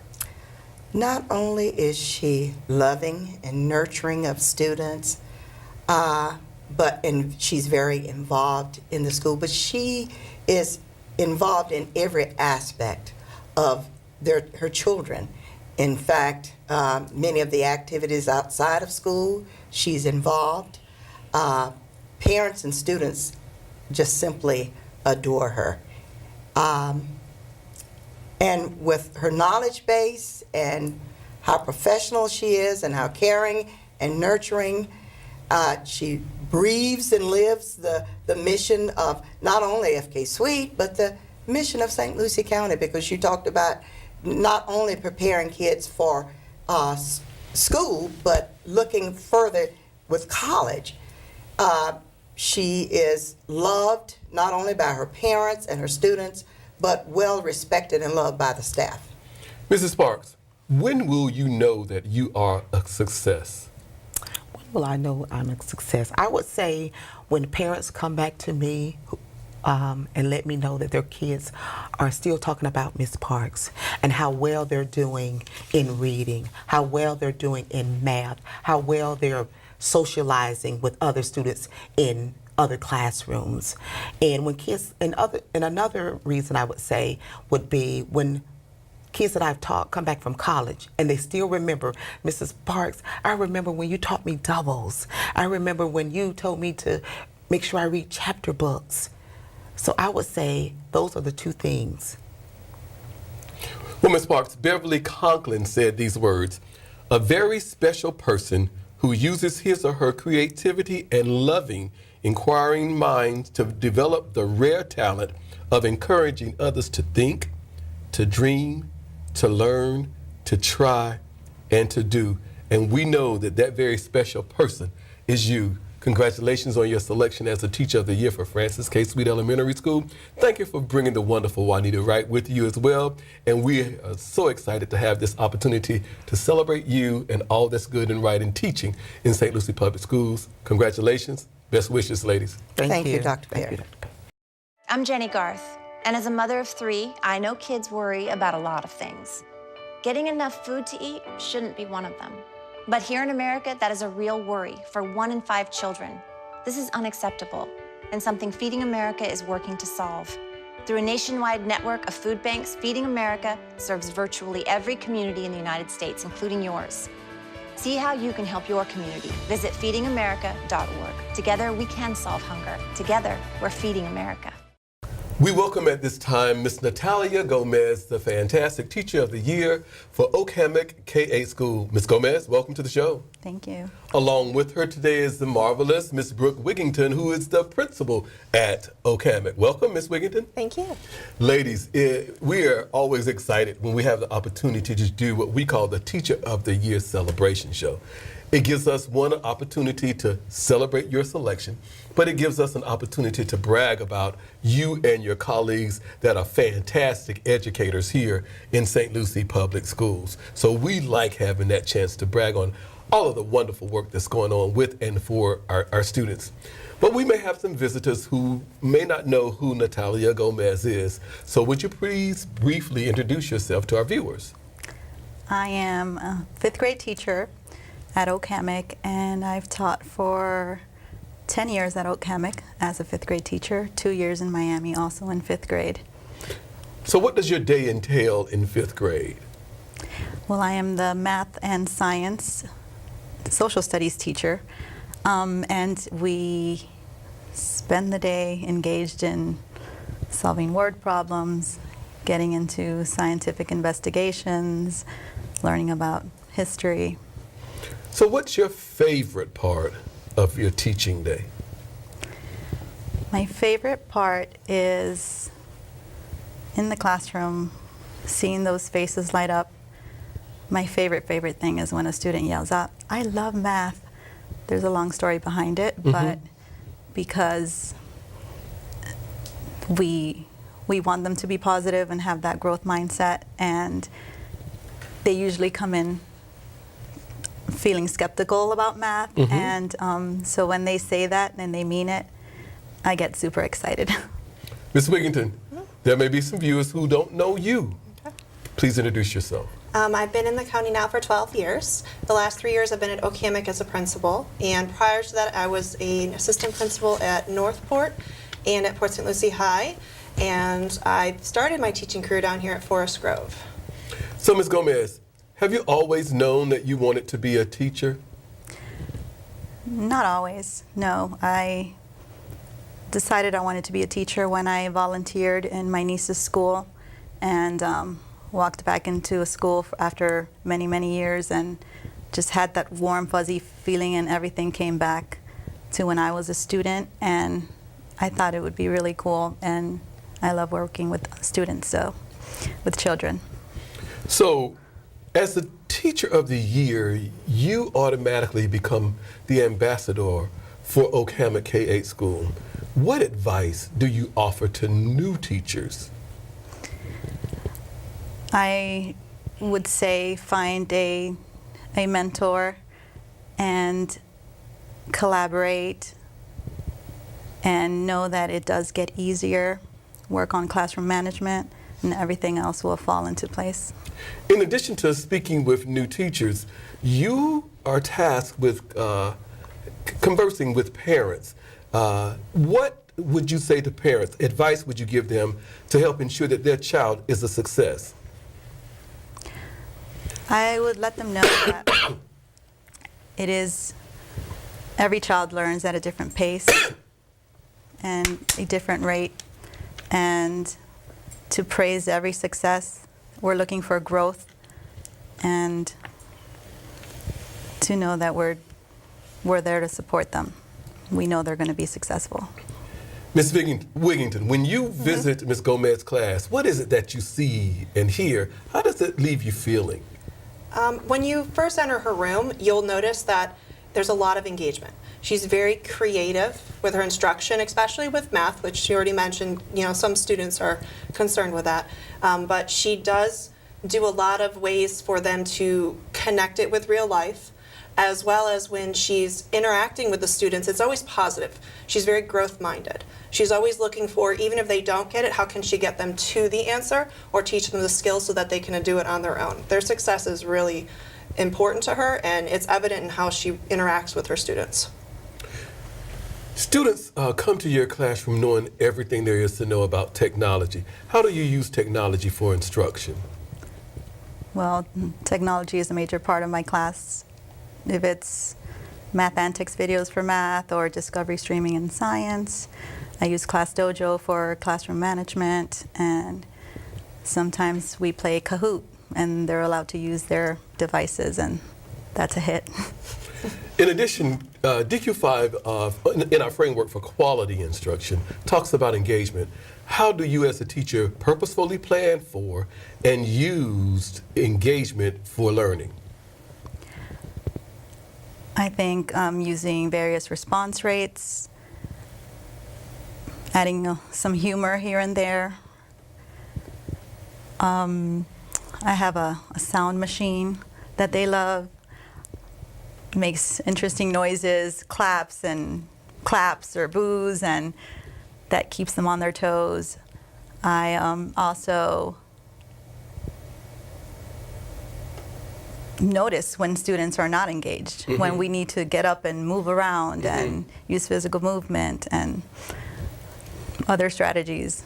Not only is she loving and nurturing of students, and she's very involved in the school, but she is involved in every aspect of her children. In fact, many of the activities outside of school, she's involved. Parents and students just simply adore her. And with her knowledge base and how professional she is and how caring and nurturing, she breathes and lives the mission of not only FK Suite, but the mission of St. Lucie County, because you talked about not only preparing kids for school, but looking further with college. She is loved not only by her parents and her students, but well respected and loved by the staff. Mrs. Parks, when will you know that you are a success? When will I know I'm a success? I would say when parents come back to me and let me know that their kids are still talking about Miss Parks and how well they're doing in reading, how well they're doing in math, how well they're socializing with other students in other classrooms. And when kids, and another reason I would say would be when kids that I've taught come back from college and they still remember, Mrs. Parks, I remember when you taught me doubles. I remember when you told me to make sure I read chapter books. So I would say those are the two things. Well, Ms. Parks, Beverly Conklin said these words: "A very special person who uses his or her creativity and loving, inquiring mind to develop the rare talent of encouraging others to think, to dream, to learn, to try, and to do." And we know that that very special person is you. Congratulations on your selection as the Teacher of the Year for Francis K. Sweet Elementary School. Thank you for bringing the wonderful Juanita Wright with you as well. And we are so excited to have this opportunity to celebrate you and all that's good and right in teaching in St. Lucie Public Schools. Congratulations. Best wishes, ladies. Thank you, Dr. Perry. Thank you, Dr. Perry. I'm Jenny Garth, and as a mother of 3, I know kids worry about a lot of things. Getting enough food to eat shouldn't be one of them. But here in America, that is a real worry for 1 in 5 children. This is unacceptable, and something Feeding America is working to solve. Through a nationwide network of food banks, Feeding America serves virtually every community in the United States, including yours. See how you can help your community. Visit feedingamerica.org. Together, we can solve hunger. Together, we're Feeding America. We welcome at this time Ms. Natalia Gomez, the fantastic Teacher of the Year for Oak Hammock K-8 School. Ms. Gomez, welcome to the show. Thank you. Along with her today is the marvelous Ms. Brooke Wigington, who is the principal at Oak Hammock. Welcome, Ms. Wigington. Thank you. Ladies, we are always excited when we have the opportunity to do what we call the Teacher of the Year celebration show. It gives us one opportunity to celebrate your selection, but it gives us an opportunity to brag about you and your colleagues that are fantastic educators here in St. Lucie Public Schools. So we like having that chance to brag on all of the wonderful work that's going on with and for our students. But we may have some visitors who may not know who Natalia Gomez is. So would you please briefly introduce yourself to our viewers? I am a 5th grade teacher at Oak Hammock, and I've taught for 10 years at Oak Hammock as a 5th grade teacher, 2 years in Miami, also in 5th grade. So what does your day entail in 5th grade? Well, I am the math and science social studies teacher, and we spend the day engaged in solving word problems, getting into scientific investigations, learning about history. So what's your favorite part of your teaching day? My favorite part is in the classroom, seeing those faces light up. My favorite thing is when a student yells out, "I love math." There's a long story behind it, but because we want them to be positive and have that growth mindset, and they usually come in feeling skeptical about math, and so when they say that and they mean it, I get super excited. Ms. Wigington, there may be some viewers who don't know you. Please introduce yourself. I've been in the county now for 12 years. The last 3 years I've been at Okemik as a principal, and prior to that I was an assistant principal at Northport and at Port St. Lucie High, and I started my teaching career down here at Forest Grove. So Ms. Gomez, have you always known that you wanted to be a teacher? Not always, no. I decided I wanted to be a teacher when I volunteered in my niece's school, and walked back into a school after many, many years, and just had that warm, fuzzy feeling, and everything came back to when I was a student, and I thought it would be really cool, and I love working with students, so with children. So, as the Teacher of the Year, you automatically become the ambassador for Okemik K-8 School. What advice do you offer to new teachers? I would say find a mentor and collaborate, and know that it does get easier. Work on classroom management, and everything else will fall into place. In addition to speaking with new teachers, you are tasked with conversing with parents. What would you say to parents? Advice would you give them to help ensure that their child is a success? I would let them know that every child learns at a different pace and a different rate, and to praise every success. We're looking for growth, and to know that we're there to support them. We know they're going to be successful. Ms. Wigington, when you visit Ms. Gomez's class, what is it that you see and hear? How does it leave you feeling? When you first enter her room, you'll notice that there's a lot of engagement. She's very creative with her instruction, especially with math, which she already mentioned. You know, some students are concerned with that. But she does do a lot of ways for them to connect it with real life, as well as when she's interacting with the students, it's always positive. She's very growth-minded. She's always looking for, even if they don't get it, how can she get them to the answer or teach them the skills so that they can do it on their own. Their success is really important to her, and it's evident in how she interacts with her students. Students come to your classroom knowing everything there is to know about technology. How do you use technology for instruction? Well, technology is a major part of my class. If it's Math Antics videos for math or Discovery Streaming in science, I use Class Dojo for classroom management, and sometimes we play Kahoot, and they're allowed to use devices, and that's a hit. In addition, DQ5, in our framework for quality instruction, talks about engagement. How do you as a teacher purposefully plan for and use engagement for learning? I think using various response rates, adding some humor here and there. I have a sound machine that they love. Makes interesting noises, claps or boos, and that keeps them on their toes. I also notice when students are not engaged, when we need to get up and move around and use physical movement and other strategies.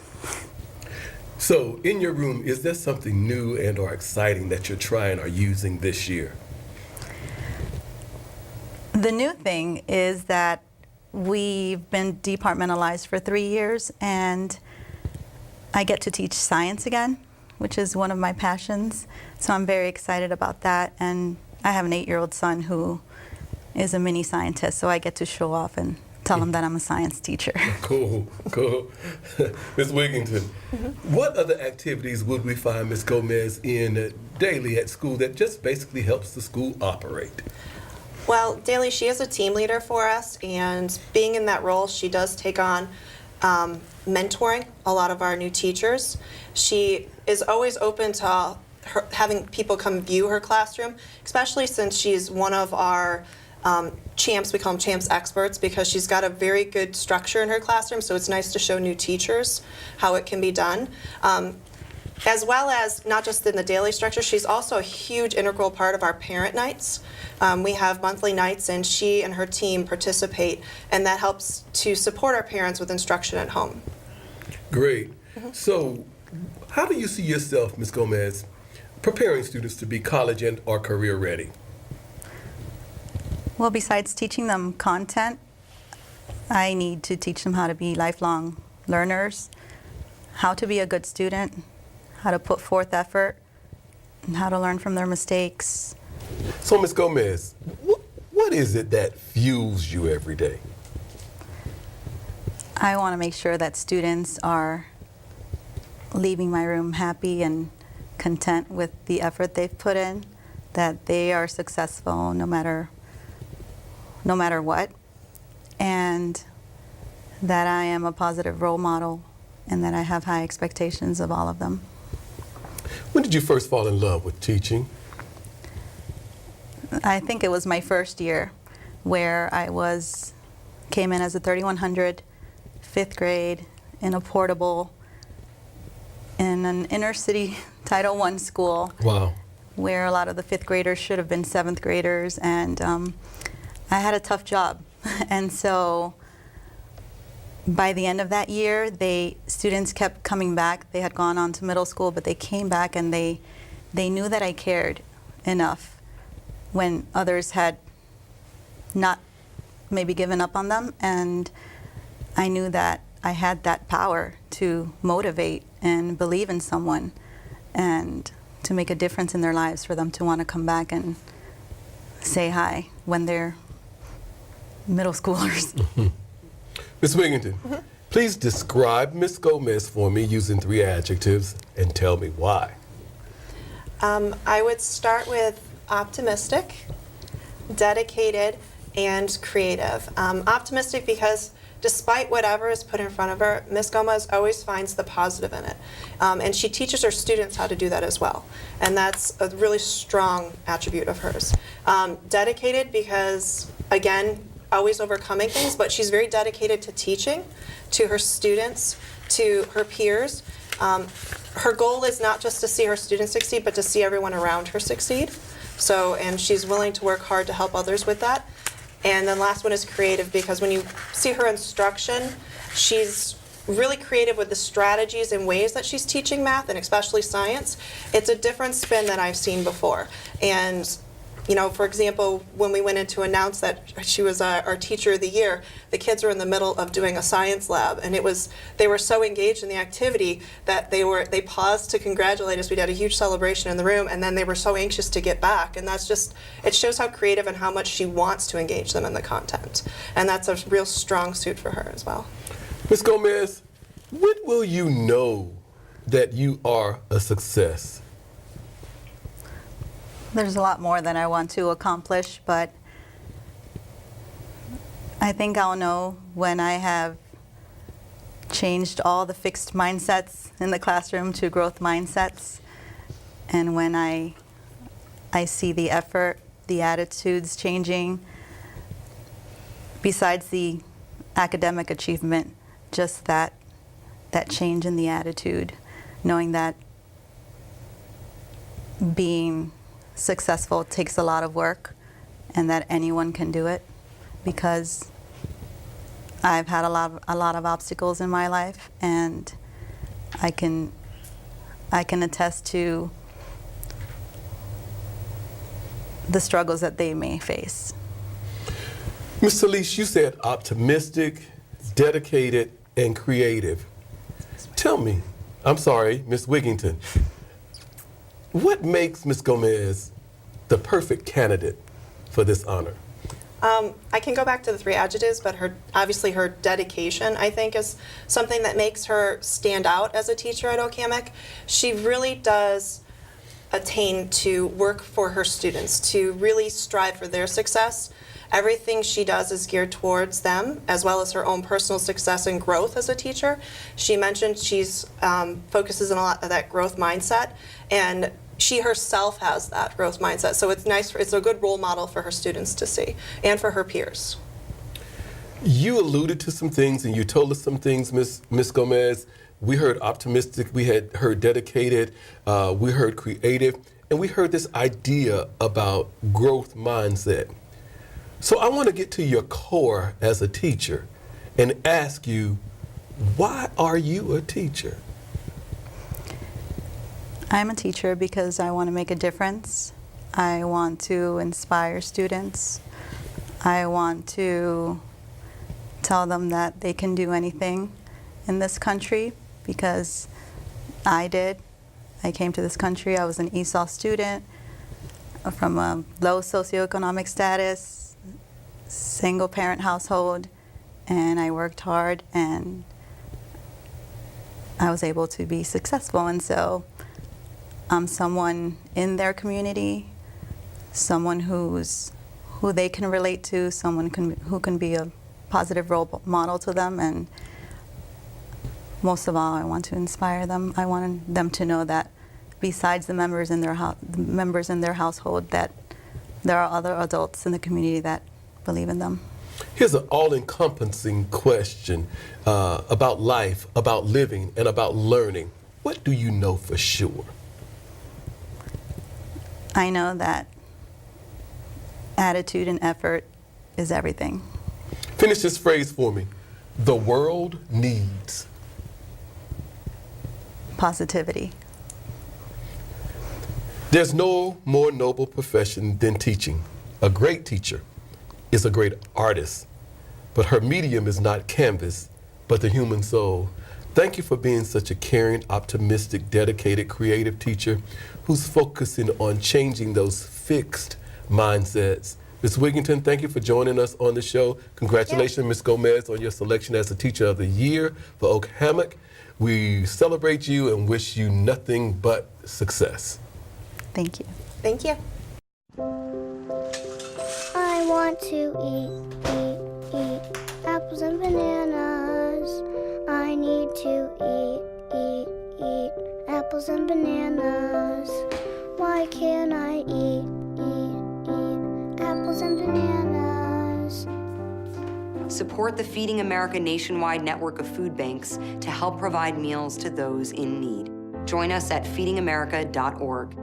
So, in your room, is there something new and or exciting that you're trying or using this year? The new thing is that we've been departmentalized for 3 years, and I get to teach science again, which is one of my passions. So I'm very excited about that. And I have an 8-year-old son who is a mini scientist, so I get to show off and tell him that I'm a science teacher. Cool, cool. Ms. Wigington, what other activities would we find Ms. Gomez in daily at school that just basically helps the school operate? Well, daily, she is a team leader for us, and being in that role, she does take on mentoring a lot of our new teachers. She is always open to having people come view her classroom, especially since she's one of our champs. We call them champs experts because she's got a very good structure in her classroom, so it's nice to show new teachers how it can be done. As well as not just in the daily structure, she's also a huge integral part of our parent nights. We have monthly nights, and she and her team participate, and that helps to support our parents with instruction at home. Great. So, how do you see yourself, Ms. Gomez, preparing students to be college and or career ready? Well, besides teaching them content, I need to teach them how to be lifelong learners, how to be a good student, how to put forth effort, and how to learn from their mistakes. So, Ms. Gomez, what is it that fuels you every day? I want to make sure that students are leaving my room happy and content with the effort they've put in, that they are successful no matter what, and that I am a positive role model and that I have high expectations of all of them. When did you first fall in love with teaching? I think it was my first year where I came in as a 3100, 5th grade, in a portable, in an inner city Title I school. Wow. Where a lot of the 5th graders should have been 7th graders, and I had a tough job. And so by the end of that year, students kept coming back. They had gone on to middle school, but they came back and they knew that I cared enough when others had not maybe given up on them. And I knew that I had that power to motivate and believe in someone and to make a difference in their lives for them to want to come back and say hi when they're middle schoolers. Ms. Wigington, please describe Ms. Gomez for me using 3 adjectives and tell me why. I would start with optimistic, dedicated, and creative. Optimistic because despite whatever is put in front of her, Ms. Gomez always finds the positive in it. And she teaches her students how to do that as well. And that's a really strong attribute of hers. Dedicated because, again, always overcoming things, but she's very dedicated to teaching, to her students, to her peers. Her goal is not just to see her students succeed, but to see everyone around her succeed. So, and she's willing to work hard to help others with that. And then last one is creative because when you see her instruction, she's really creative with the strategies and ways that she's teaching math and especially science. It's a different spin than I've seen before. And you know, for example, when we went in to announce that she was our Teacher of the Year, the kids were in the middle of doing a science lab, and they were so engaged in the activity that they paused to congratulate us. We had a huge celebration in the room, and then they were so anxious to get back, and it shows how creative and how much she wants to engage them in the content, and that's a real strong suit for her as well. Ms. Gomez, when will you know that you are a success? There's a lot more that I want to accomplish, but I think I'll know when I have changed all the fixed mindsets in the classroom to growth mindsets, and when I see the effort, the attitudes changing, besides the academic achievement, just that change in the attitude, knowing that being successful takes a lot of work and that anyone can do it, because I've had a lot of obstacles in my life, and I can I can attest to the struggles that they may face. Ms. Solis, you said optimistic, dedicated, and creative. Tell me, I'm sorry, Ms. Wigington, what makes Ms. Gomez the perfect candidate for this honor? I can go back to the 3 adjectives, but obviously her dedication, I think, is something that makes her stand out as a teacher at Okemuk. She really does attain to work for her students, to really strive for their success. Everything she does is geared towards them, as well as her own personal success and growth as a teacher. She mentioned she's focuses on a lot of that growth mindset, and she herself has that growth mindset. So it's nice. It's a good role model for her students to see, and for her peers. You alluded to some things, and you told us some things, Ms. Gomez. We heard optimistic, we had heard dedicated, we heard creative, and we heard this idea about growth mindset. So I want to get to your core as a teacher and ask you, why are you a teacher? I'm a teacher because I want to make a difference. I want to inspire students. I want to tell them that they can do anything in this country, because I did. I came to this country, I was an ESOL student from a low socioeconomic status, single parent household, and I worked hard and I was able to be successful. And so I'm someone in their community, someone who they can relate to, someone who can be a positive role model to them, and most of all, I want to inspire them. I want them to know that besides the members in their household, that there are other adults in the community that believe in them. Here's an all-encompassing question about life, about living, and about learning. What do you know for sure? I know that attitude and effort is everything. Finish this phrase for me. The world needs positivity. There's no more noble profession than teaching. A great teacher is a great artist, but her medium is not canvas, but the human soul. Thank you for being such a caring, optimistic, dedicated, creative teacher who's focusing on changing those fixed mindsets. Ms. Wigington, thank you for joining us on the show. Congratulations, Ms. Gomez, on your selection as the Teacher of the Year for Okemuk. We celebrate you and wish you nothing but success. Thank you. Thank you. I want to eat apples and bananas. I need to eat apples and bananas. Why can't I eat apples and bananas? Support the Feeding America nationwide network of food banks to help provide meals to those in need. Join us at feedingamerica.org.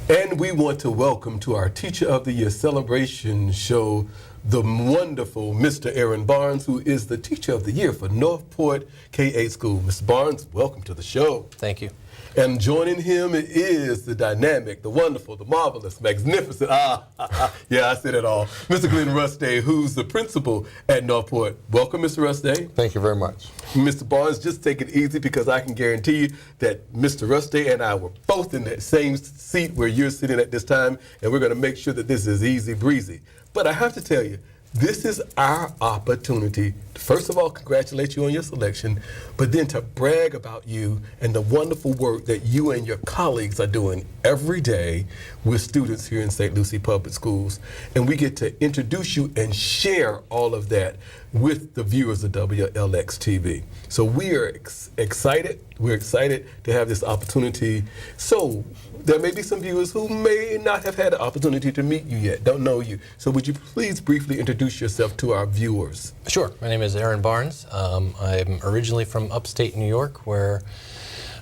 And we want to welcome to our Teacher of the Year celebration show the wonderful Mr. Aaron Barnes, who is the Teacher of the Year for Northport K-8 School. Mr. Barnes, welcome to the show. Thank you. And joining him is the dynamic, the wonderful, the marvelous, magnificent, yeah, I said it all, Mr. Glenn Rustday, who's the principal at Northport. Welcome, Mr. Rustday. Thank you very much. Mr. Barnes, just take it easy, because I can guarantee you that Mr. Rustday and I were both in that same seat where you're sitting at this time, and we're going to make sure that this is easy breezy. But I have to tell you, this is our opportunity to, first of all, congratulate you on your selection, but then to brag about you and the wonderful work that you and your colleagues are doing every day with students here in St. Lucie Public Schools. And we get to introduce you and share all of that with the viewers of WLX TV. So we are excited. We're excited to have this opportunity. So there may be some viewers who may not have had the opportunity to meet you yet, don't know you. So would you please briefly introduce yourself to our viewers? Sure. My name is Aaron Barnes. I'm originally from upstate New York, where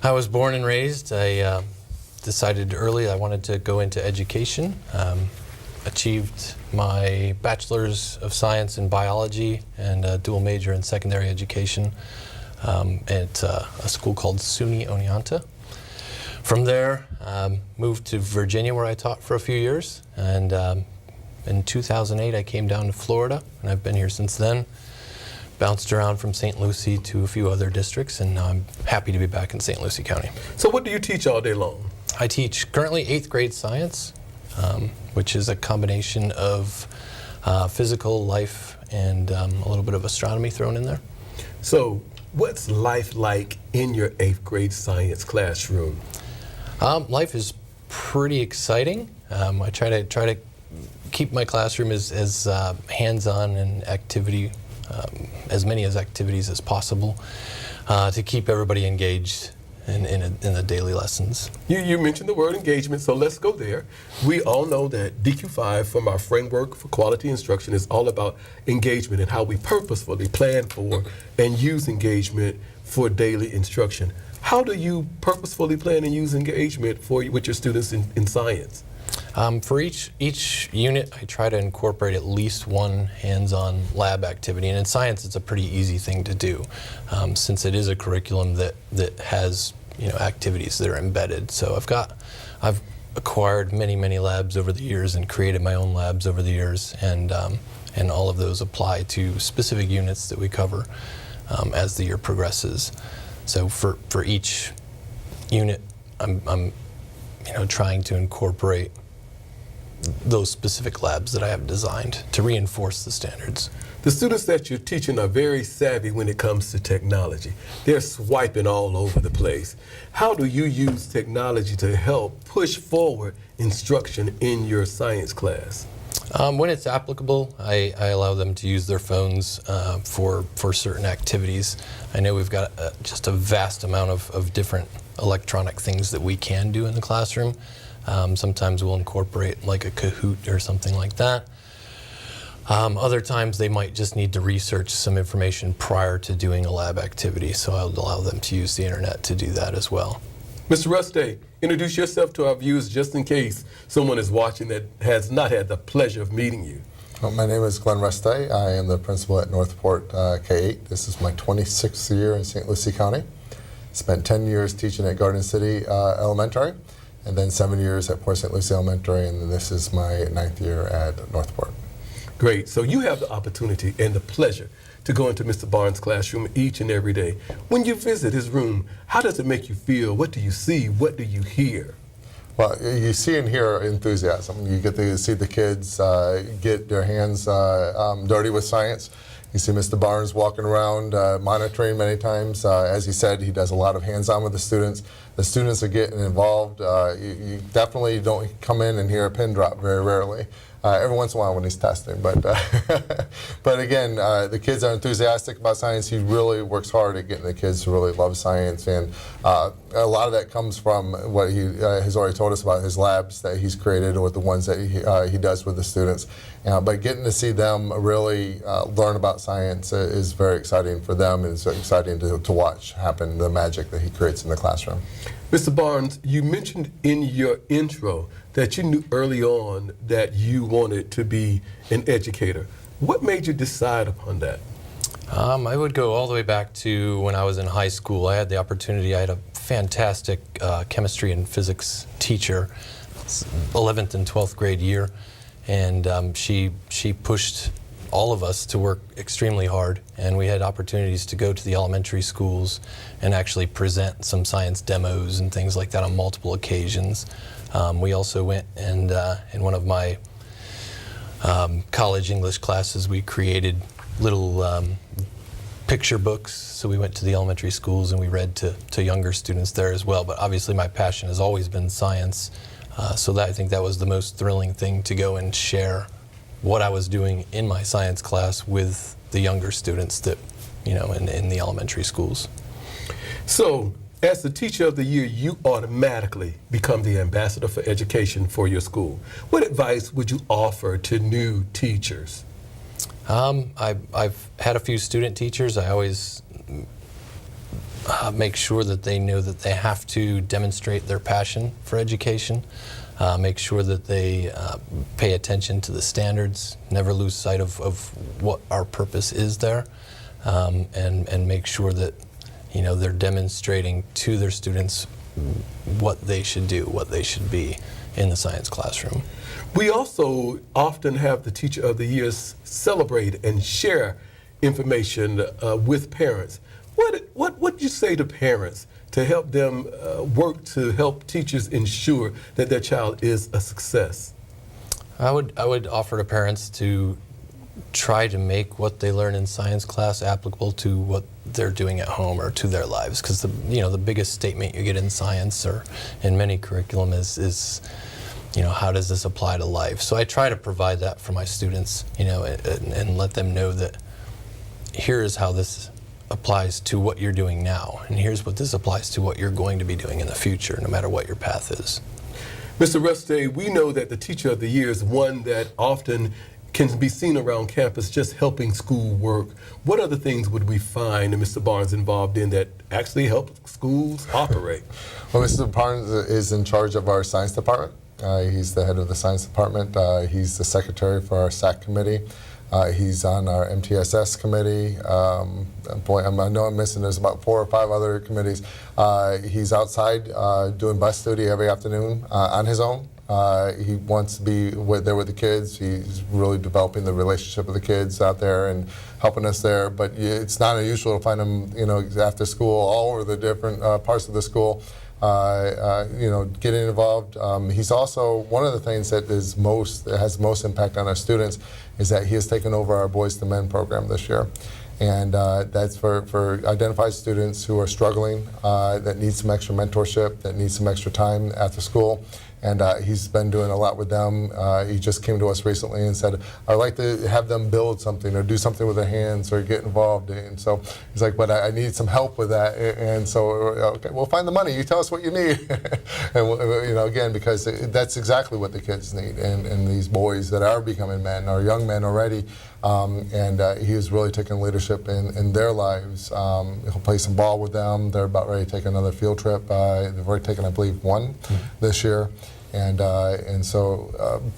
I was born and raised. I decided early I wanted to go into education. Achieved my Bachelor's of Science in Biology and a dual major in secondary education. at a school called SUNY Oneonta. From there, moved to Virginia where I taught for a few years, and in 2008 I came down to Florida, and I've been here since then. Bounced around from St. Lucie to a few other districts, and now I'm happy to be back in St. Lucie County. So what do you teach all day long? I teach currently 8th grade science, which is a combination of physical, life, and a little bit of astronomy thrown in there. So what's life like in your 8th grade science classroom? Life is pretty exciting. I try to keep my classroom as hands-on and activity, as many activities as possible, to keep everybody engaged in the daily lessons. You mentioned the word engagement, so let's go there. We all know that DQ5 from our framework for quality instruction is all about engagement and how we purposefully plan for and use engagement for daily instruction. How do you purposefully plan and use engagement with your students in science? For each unit, I try to incorporate at least one hands-on lab activity, and in science, it's a pretty easy thing to do, since it is a curriculum that has activities that are embedded. So I've acquired many labs over the years and created my own labs over the years, and all of those apply to specific units that we cover as the year progresses. So for each unit, I'm trying to incorporate those specific labs that I have designed to reinforce the standards. The students that you're teaching are very savvy when it comes to technology. They're swiping all over the place. How do you use technology to help push forward instruction in your science class? When it's applicable, I allow them to use their phones for certain activities. I know we've got just a vast amount of different electronic things that we can do in the classroom. Sometimes we'll incorporate like a Kahoot or something like that. Other times they might just need to research some information prior to doing a lab activity, so I'll allow them to use the internet to do that as well. Mr. Ruste, introduce yourself to our viewers just in case someone is watching that has not had the pleasure of meeting you. Well, my name is Glenn Ruste. I am the principal at Northport K-8. This is my 26th year in St. Lucie County. Spent 10 years teaching at Garden City Elementary, and then 7 years at Port St. Lucie Elementary, and this is my 9th year at Northport. Great. So you have the opportunity and the pleasure to go into Mr. Barnes' classroom each and every day. When you visit his room, how does it make you feel? What do you see? What do you hear? Well, you see and hear enthusiasm. You get to see the kids get their hands dirty with science. You see Mr. Barnes walking around monitoring many times. As he said, he does a lot of hands-on with the students. The students are getting involved. You definitely don't come in and hear a pin drop very rarely. Every once in a while when he's testing, but but again, the kids are enthusiastic about science. He really works hard at getting the kids to really love science, and a lot of that comes from what he has already told us about his labs that he's created, or the ones that he does with the students. But getting to see them really learn about science is very exciting for them, and it's exciting to watch happen, the magic that he creates in the classroom. Mr. Barnes, you mentioned in your intro that you knew early on that you wanted to be an educator. What made you decide upon that? I would go all the way back to when I was in high school. I had the opportunity, I had a fantastic chemistry and physics teacher, 11th and 12th grade year, and she pushed all of us to work extremely hard, and we had opportunities to go to the elementary schools and actually present some science demos and things like that on multiple occasions. We also went and in one of my college English classes, we created little picture books. So we went to the elementary schools and we read to younger students there as well. But obviously my passion has always been science. So I think that was the most thrilling thing, to go and share what I was doing in my science class with the younger students that, in the elementary schools. So, as the Teacher of the Year, you automatically become the ambassador for education for your school. What advice would you offer to new teachers? I've had a few student teachers. I always make sure that they know that they have to demonstrate their passion for education. Make sure that they pay attention to the standards, never lose sight of what our purpose is there, and make sure that they're demonstrating to their students what they should do, what they should be in the science classroom. We also often have the Teacher of the Year celebrate and share information with parents. What would you say to parents to help them work to help teachers ensure that their child is a success? I would offer to parents to try to make what they learn in science class applicable to what they're doing at home or to their lives, because the biggest statement you get in science or in many curriculum is how does this apply to life? So I try to provide that for my students, and let them know that here is how this applies to what you're doing now, and here's what this applies to what you're going to be doing in the future, no matter what your path is. Mr. Ruste, we know that the Teacher of the Year is one that often can be seen around campus just helping school work. What other things would we find that Mr. Barnes involved in that actually help schools operate? Well, Mr. Barnes is in charge of our science department. He's the head of the science department. He's the secretary for our SAC committee. He's on our MTSS committee. Boy, I know I'm missing, there's about 4 or 5 other committees. He's outside doing bus duty every afternoon on his own. He wants to be there with the kids. He's really developing the relationship with the kids out there and helping us there. But it's not unusual to find him, after school, all over the different parts of the school. Getting involved. He's also, one of the things that has most impact on our students is that he has taken over our Boys to Men program this year. And that's for identified students who are struggling, that need some extra mentorship, that need some extra time after school. And he's been doing a lot with them. He just came to us recently and said, I'd like to have them build something or do something with their hands or get involved. And so he's like, but I need some help with that. And so, okay, we'll find the money. You tell us what you need. And again, because that's exactly what the kids need. And these boys that are becoming men, are young men already. He has really taken leadership in their lives. He'll play some ball with them. They're about ready to take another field trip. They've already taken, I believe, one this year.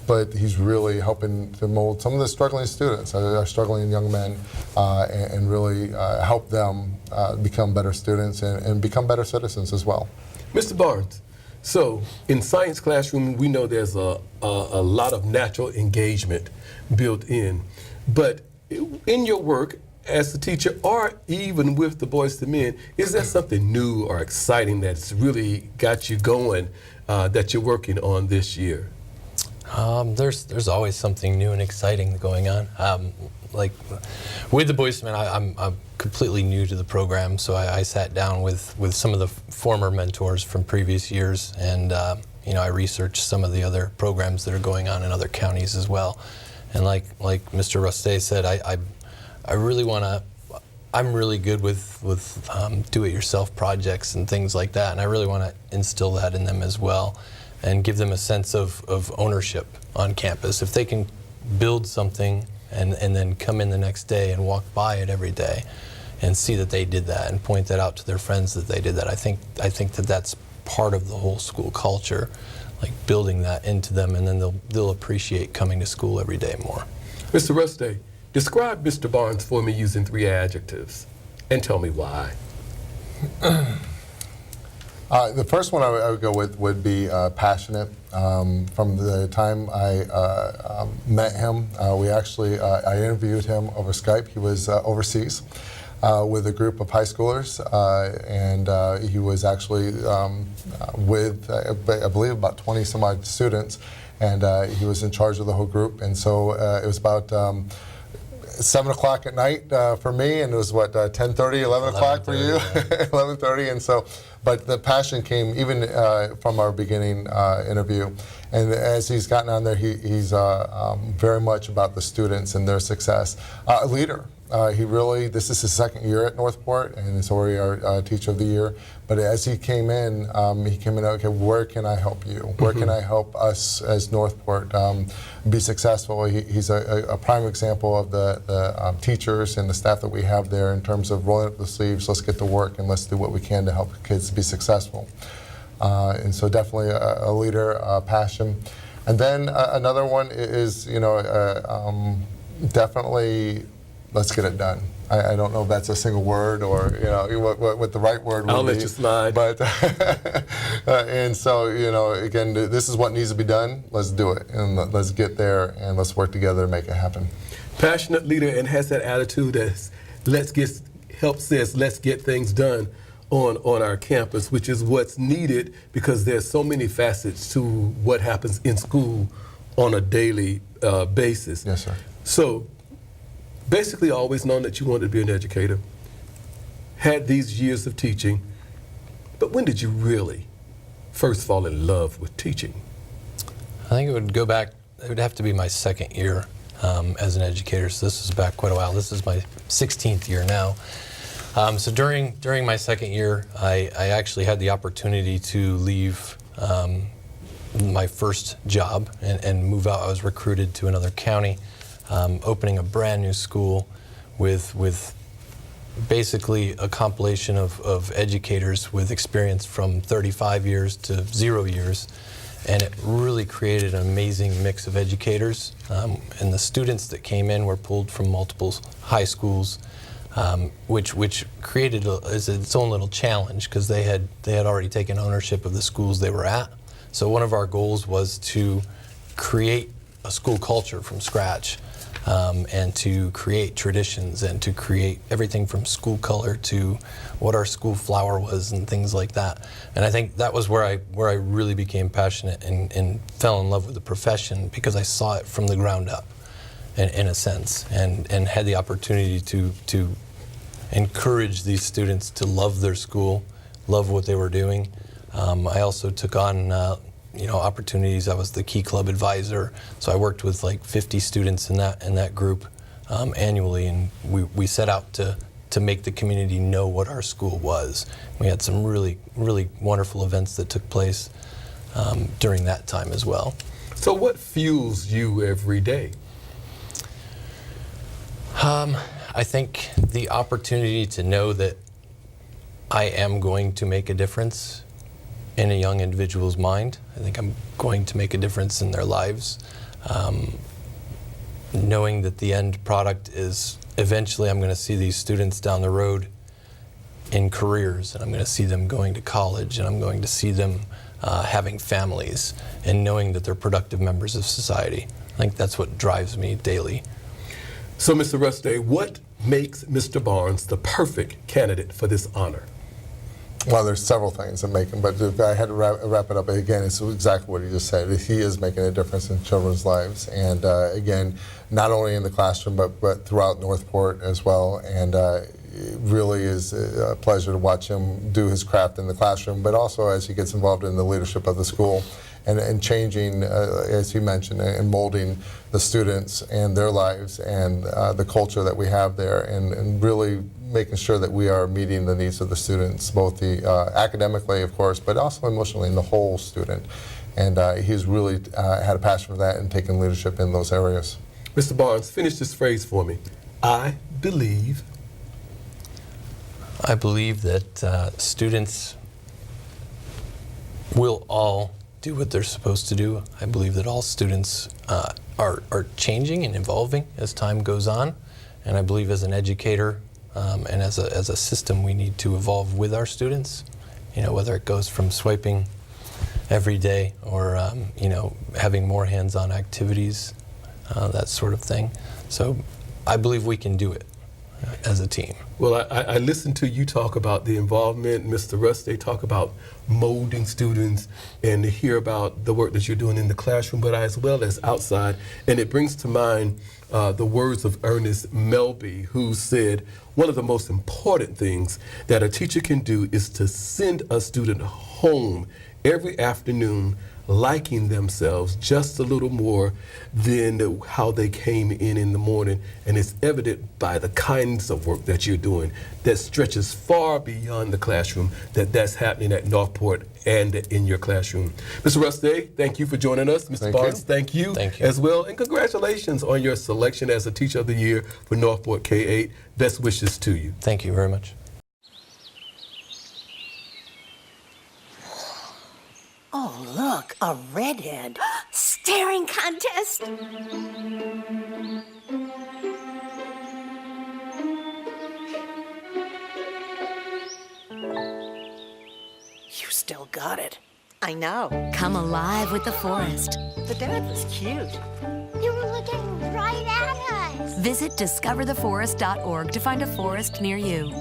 But he's really helping to mold some of the struggling students, our struggling young men, and really help them become better students and become better citizens as well. Mr. Barnes, so in science classroom, we know there's a lot of natural engagement built in. But in your work as a teacher, or even with the Boys to Men, is there something new or exciting that's really got you going that you're working on this year? There's always something new and exciting going on. Like with the Boys to Men, I'm completely new to the program, so I sat down with some of the former mentors from previous years, and I researched some of the other programs that are going on in other counties as well. And like Mr. Ruste said, I really want to. I'm really good with do-it-yourself projects and things like that, and I really want to instill that in them as well, and give them a sense of ownership on campus. If they can build something and then come in the next day and walk by it every day, and see that they did that, and point that out to their friends that they did that, I think that that's part of the whole school culture. Like building that into them, and then they'll appreciate coming to school every day more. Mr. Ruste, describe Mr. Barnes for me using 3 adjectives, and tell me why. The first one I would go with would be passionate. From the time I met him, I interviewed him over Skype. He was overseas with a group of high schoolers, and he was actually with, I believe, about 20 some odd students, and he was in charge of the whole group. And so it was about 7 o'clock at night for me, and it was what, 10:30, 11 o'clock for you? 11:30, and so, but the passion came even from our beginning interview. And as he's gotten on there, he's very much about the students and their success. A leader. This is his 2nd year at Northport, and he's already our Teacher of the Year. But as he came in, okay, where can I help you? Where can I help us as Northport be successful? He's a prime example of the teachers and the staff that we have there in terms of rolling up the sleeves, let's get to work, and let's do what we can to help kids be successful. And so definitely a leader, passion. And then another one is, definitely, let's get it done. I don't know if that's a single word or what the right word would be. I'll let you slide. But and so again, this is what needs to be done. Let's do it and let's get there and let's work together to make it happen. Passionate leader and has that attitude that let's get things done on our campus, which is what's needed because there's so many facets to what happens in school on a daily basis. Yes, sir. So basically always known that you wanted to be an educator, had these years of teaching, but when did you really first fall in love with teaching? I think it would have to be my second year as an educator, so this is back quite a while. This is my 16th year now. So during my second year, I actually had the opportunity to leave my first job and move out. I was recruited to another county, opening a brand new school with basically a compilation of educators with experience from 35 years to 0 years. And it really created an amazing mix of educators. And the students that came in were pulled from multiple high schools, which created its own little challenge because they had already taken ownership of the schools they were at. So one of our goals was to create a school culture from scratch, and to create traditions and to create everything from school color to what our school flower was and things like that. And I think that was where I really became passionate and fell in love with the profession because I saw it from the ground up, in a sense, and had the opportunity to encourage these students to love their school, love what they were doing. I also took on opportunities. I was the Key Club advisor, so I worked with like 50 students in that group annually, and we set out to make the community know what our school was. We had some really, really wonderful events that took place during that time as well. So what fuels you every day? I think the opportunity to know that I am going to make a difference in a young individual's mind. I think I'm going to make a difference in their lives. Knowing that the end product is eventually I'm going to see these students down the road in careers, and I'm going to see them going to college, and I'm going to see them having families, and knowing that they're productive members of society. I think that's what drives me daily. So, Mr. Rustday, what makes Mr. Barnes the perfect candidate for this honor? Well, there's several things that make him, but I had to wrap it up. Again, it's exactly what he just said. He is making a difference in children's lives, and again, not only in the classroom, but throughout Northport as well. And it really is a pleasure to watch him do his craft in the classroom, but also as he gets involved in the leadership of the school and changing, as he mentioned, and molding the students and their lives and the culture that we have there, and really making sure that we are meeting the needs of the students, both academically, of course, but also emotionally in the whole student. And he's really had a passion for that and taken leadership in those areas. Mr. Barnes, finish this phrase for me. I believe that students will all do what they're supposed to do. I believe that all students are changing and evolving as time goes on. And I believe as an educator and as a system, we need to evolve with our students. Whether it goes from swiping every day or having more hands-on activities, that sort of thing. So I believe we can do it as a team. Well, I listened to you talk about the involvement, Mr. Rustday talk about molding students, and to hear about the work that you're doing in the classroom, but as well as outside. And it brings to mind the words of Ernest Melby, who said, one of the most important things that a teacher can do is to send a student home every afternoon liking themselves just a little more than how they came in the morning. And it's evident by the kinds of work that you're doing that stretches far beyond the classroom, that's happening at Northport and in your classroom. Mr. Rustday, thank you for joining us. Mr. Barnes, thank you as well. And congratulations on your selection as a Teacher of the Year for Northport K-8. Best wishes to you. Thank you very much. Oh, look, a redhead. Staring contest. You still got it. I know. Come alive with the forest. The dad was cute. They were looking right at us. Visit discovertheforest.org to find a forest near you.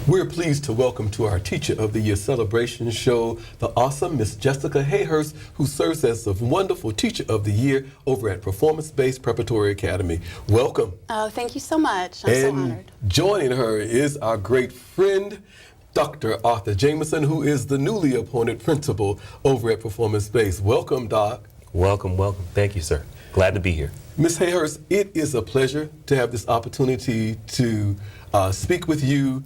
We're pleased to welcome to our Teacher of the Year celebration show the awesome Miss Jessica Hayhurst, who serves as the wonderful Teacher of the Year over at Performance-Based Preparatory Academy. Welcome. Oh, thank you so much. I'm so honored. Joining her is our great friend, Dr. Arthur Jameson, who is the newly appointed principal over at Performance-Based. Welcome, Doc. Welcome, welcome. Thank you, sir. Glad to be here. Ms. Hayhurst, it is a pleasure to have this opportunity to speak with you.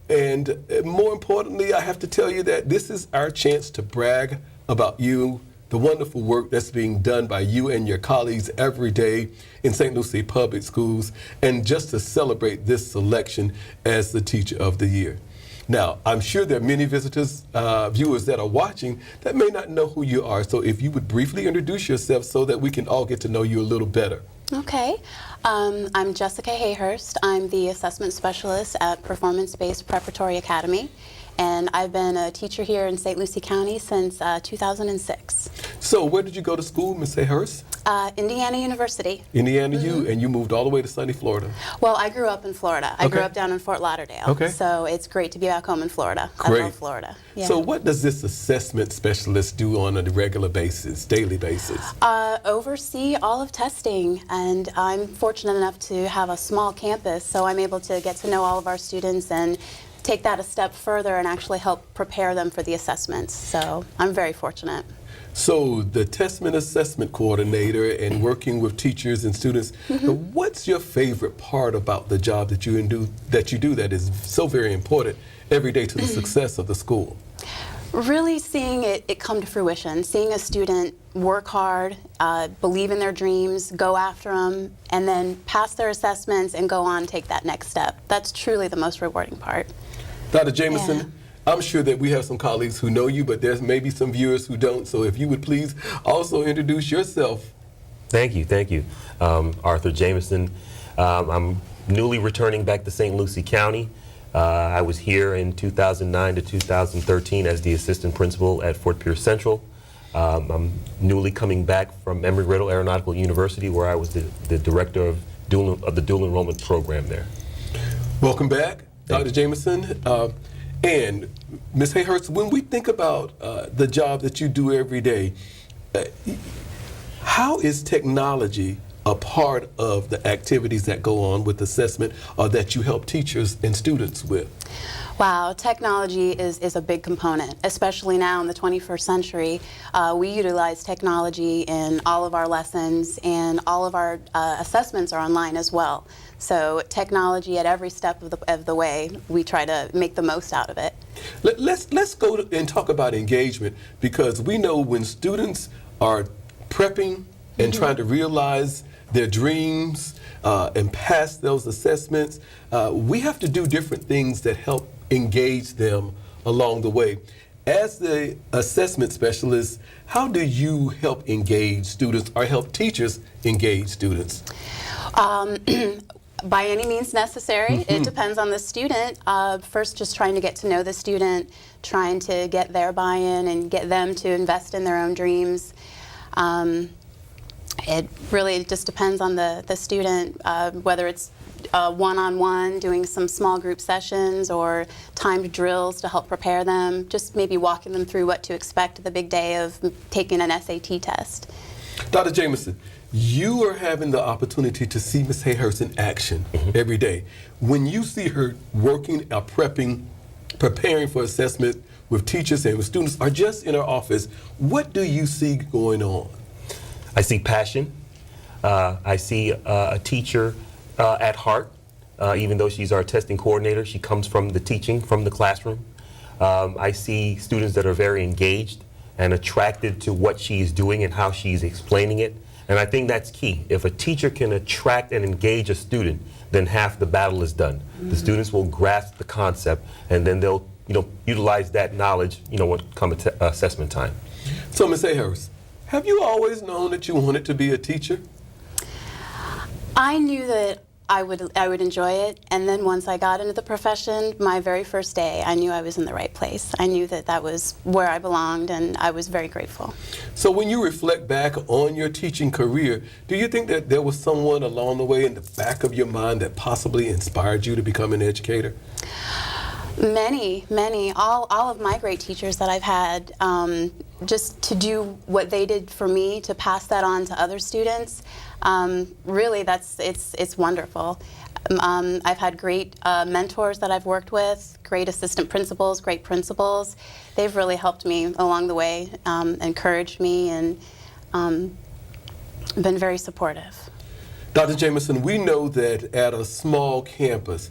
And more importantly, I have to tell you that this is our chance to brag about you, the wonderful work that's being done by you and your colleagues every day in St. Lucie Public Schools, and just to celebrate this selection as the Teacher of the Year. Now, I'm sure there are many visitors, viewers that are watching that may not know who you are. So if you would briefly introduce yourself so that we can all get to know you a little better. Okay. I'm Jessica Hayhurst. I'm the assessment specialist at Performance-Based Preparatory Academy, and I've been a teacher here in St. Lucie County since 2006. So where did you go to school, Ms. Hayhurst? Indiana University. Indiana U, and you moved all the way to sunny Florida. Well, I grew up in Florida. I grew up down in Fort Lauderdale. Okay. So it's great to be back home in Florida. Great. I love Florida. Yeah. So what does this assessment specialist do on a regular basis, daily basis? Oversee all of testing, and I'm fortunate enough to have a small campus, so I'm able to get to know all of our students and take that a step further and actually help prepare them for the assessments. So I'm very fortunate. So the Testament Assessment Coordinator and working with teachers and students, what's your favorite part about the job that you do that is so very important every day to the success of the school? Really seeing it come to fruition, seeing a student work hard, believe in their dreams, go after them, and then pass their assessments and go on and take that next step. That's truly the most rewarding part. Dr. Jameson, I'm sure that we have some colleagues who know you, but there's maybe some viewers who don't. So if you would please also introduce yourself. Thank you, thank you. Arthur Jameson. I'm newly returning back to St. Lucie County. I was here in 2009 to 2013 as the assistant principal at Fort Pierce Central. I'm newly coming back from Embry-Riddle Aeronautical University, where I was the director of the dual enrollment program there. Welcome back, Dr. Jameson. And Ms. Hayhurst, when we think about the job that you do every day, how is technology a part of the activities that go on with assessment or that you help teachers and students with? Wow, technology is a big component, especially now in the 21st century. We utilize technology in all of our lessons, and all of our assessments are online as well. So technology at every step of the way, we try to make the most out of it. Let's go and talk about engagement, because we know when students are prepping and trying to realize their dreams and pass those assessments, we have to do different things that help engage them along the way. As the assessment specialist, how do you help engage students or help teachers engage students? By any means necessary. It depends on the student. First, just trying to get to know the student, trying to get their buy-in and get them to invest in their own dreams. It really just depends on the student, whether it's one-on-one, doing some small group sessions, or timed drills to help prepare them, just maybe walking them through what to expect the big day of taking an SAT test. Dr. Jameson, you are having the opportunity to see Ms. Hayhurst in action every day. When you see her working, prepping, preparing for assessment with teachers and with students, or just in her office, what do you see going on? I see passion. I see a teacher at heart. Even though she's our testing coordinator, she comes from the teaching, from the classroom. I see students that are very engaged and attracted to what she's doing and how she's explaining it. And I think that's key. If a teacher can attract and engage a student, then half the battle is done. The students will grasp the concept, and then they'll utilize that knowledge when it comes to assessment time. So, Ms. Hayhurst, have you always known that you wanted to be a teacher? I knew that I would enjoy it. And then once I got into the profession, my very first day, I knew I was in the right place. I knew that that was where I belonged, and I was very grateful. So when you reflect back on your teaching career, do you think that there was someone along the way in the back of your mind that possibly inspired you to become an educator? Many. All of my great teachers that I've had, just to do what they did for me, to pass that on to other students, really, it's wonderful. I've had great mentors that I've worked with, great assistant principals, great principals. They've really helped me along the way, encouraged me, and been very supportive. Dr. Jameson, we know that at a small campus,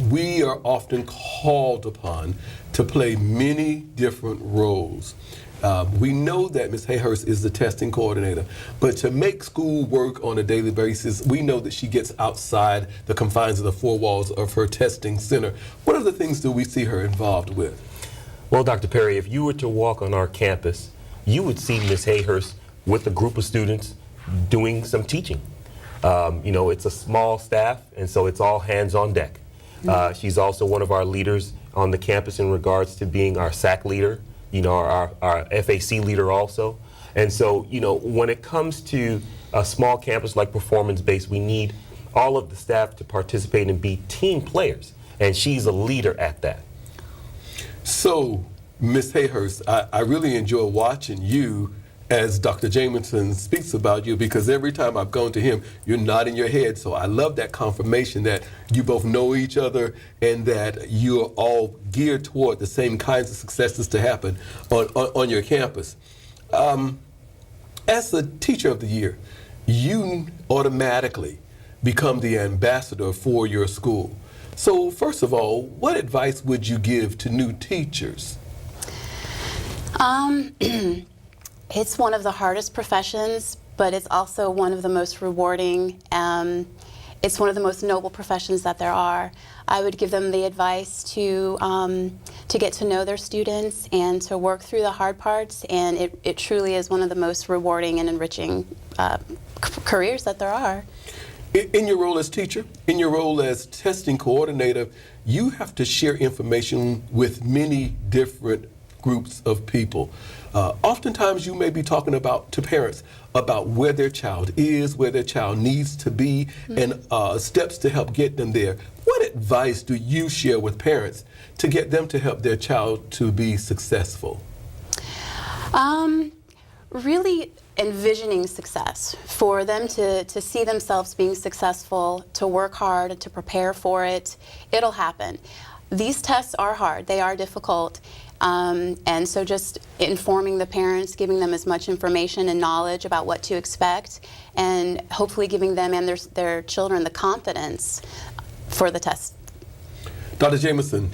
we are often called upon to play many different roles. We know that Ms. Hayhurst is the testing coordinator, but to make school work on a daily basis, we know that she gets outside the confines of the four walls of her testing center. What other things do we see her involved with? Well, Dr. Perry, if you were to walk on our campus, you would see Ms. Hayhurst with a group of students doing some teaching. It's a small staff, and so it's all hands on deck. She's also one of our leaders on the campus in regards to being our SAC leader, our FAC leader also. And so, when it comes to a small campus like Performance-Based, we need all of the staff to participate and be team players. And she's a leader at that. So, Ms. Hayhurst, I really enjoy watching you as Dr. Jameson speaks about you, because every time I've gone to him, you're nodding your head. So I love that confirmation that you both know each other and that you're all geared toward the same kinds of successes to happen on your campus. As the Teacher of the Year, you automatically become the ambassador for your school. So first of all, what advice would you give to new teachers? It's one of the hardest professions, but it's also one of the most rewarding. It's one of the most noble professions that there are. I would give them the advice to get to know their students and to work through the hard parts, and it truly is one of the most rewarding and enriching careers that there are. In your role as teacher, in your role as testing coordinator, you have to share information with many different groups of people. Oftentimes you may be talking to parents about where their child is, where their child needs to be, and steps to help get them there. What advice do you share with parents to get them to help their child to be successful? Really envisioning success, for them to see themselves being successful, to work hard, to prepare for it. It'll happen. These tests are hard, they are difficult. And so just informing the parents, giving them as much information and knowledge about what to expect, and hopefully giving them and their children the confidence for the test. Dr. Jameson,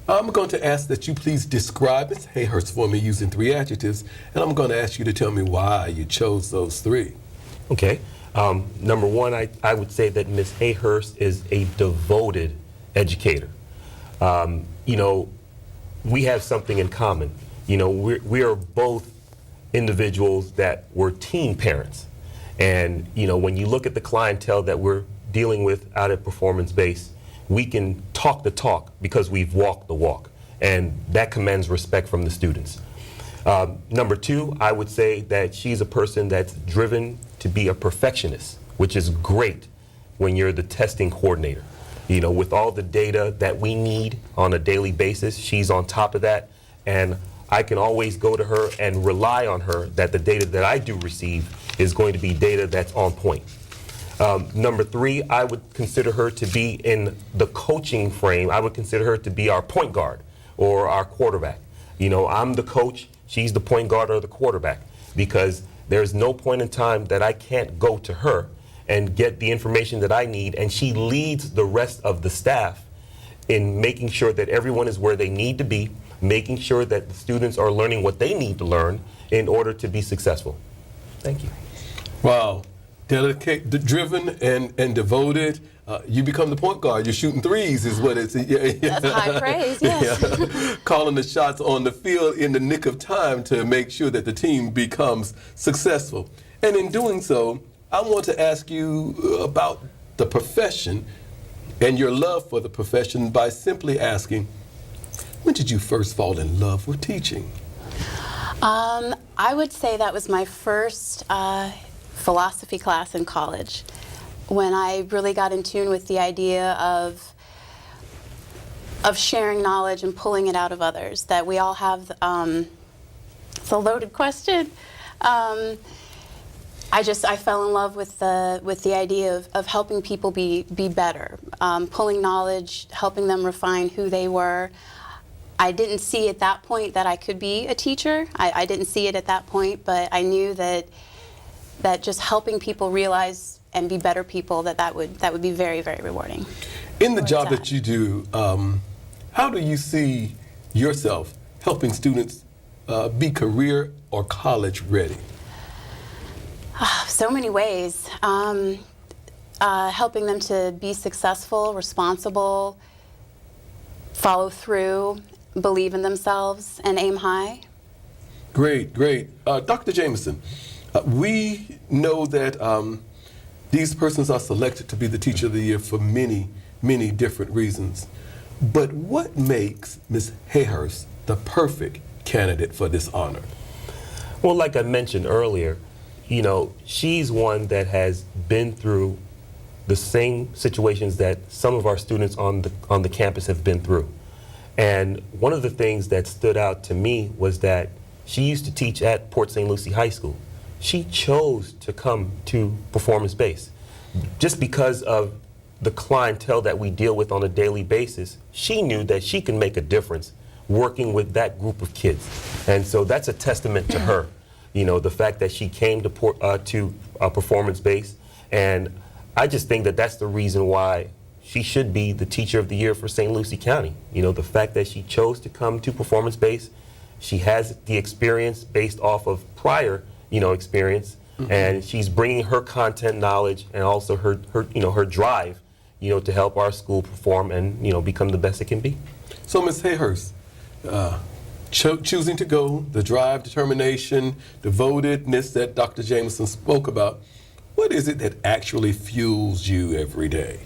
I'm going to ask that you please describe Ms. Hayhurst for me using 3 adjectives, and I'm going to ask you to tell me why you chose those 3. Okay. Number one, I would say that Ms. Hayhurst is a devoted educator. We have something in common. We are both individuals that were teen parents. And, when you look at the clientele that we're dealing with out at Performance-Based, we can talk the talk because we've walked the walk. And that commands respect from the students. Number 2, I would say that she's a person that's driven to be a perfectionist, which is great when you're the testing coordinator. With all the data that we need on a daily basis, she's on top of that, and I can always go to her and rely on her that the data that I do receive is going to be data that's on point. Number 3, I would consider her to be in the coaching frame. I would consider her to be our point guard or our quarterback. I'm the coach, she's the point guard or the quarterback, because there's no point in time that I can't go to her and get the information that I need, and she leads the rest of the staff in making sure that everyone is where they need to be, making sure that the students are learning what they need to learn in order to be successful. Thank you. Wow. Driven and devoted. You become the point guard. You're shooting threes is what it's. That's high praise, yes. Yeah. Calling the shots on the field in the nick of time to make sure that the team becomes successful. And in doing so, I want to ask you about the profession and your love for the profession by simply asking, when did you first fall in love with teaching? I would say that was my first philosophy class in college, when I really got in tune with the idea of sharing knowledge and pulling it out of others, that we all have, it's a loaded question. I fell in love with the idea of helping people be better, pulling knowledge, helping them refine who they were. I didn't see at that point that I could be a teacher. I didn't see it at that point, but I knew that just helping people realize and be better people, that would be very, very rewarding. In the job that you do, how do you see yourself helping students be career or college ready? So many ways. Helping them to be successful, responsible, follow through, believe in themselves, and aim high. Great, great. Dr. Jameson, we know that these persons are selected to be the Teacher of the Year for many, many different reasons. But what makes Ms. Hayhurst the perfect candidate for this honor? Well, like I mentioned earlier, you know, she's one that has been through the same situations that some of our students on the campus have been through. And one of the things that stood out to me was that she used to teach at Port St. Lucie High School. She chose to come to performance-based. Just because of the clientele that we deal with on a daily basis, she knew that she can make a difference working with that group of kids. And so that's a testament to her. You know, the fact that she came to performance-based, and I just think that that's the reason why she should be the Teacher of the Year for St. Lucie County. You know, the fact that she chose to come to performance-based, she has the experience based off of prior, you know, experience, and she's bringing her content knowledge and also her drive, you know, to help our school perform and, you know, become the best it can be. So, Ms. Hayhurst, choosing to go, the drive, determination, devotedness that Dr. Jameson spoke about, what is it that actually fuels you every day?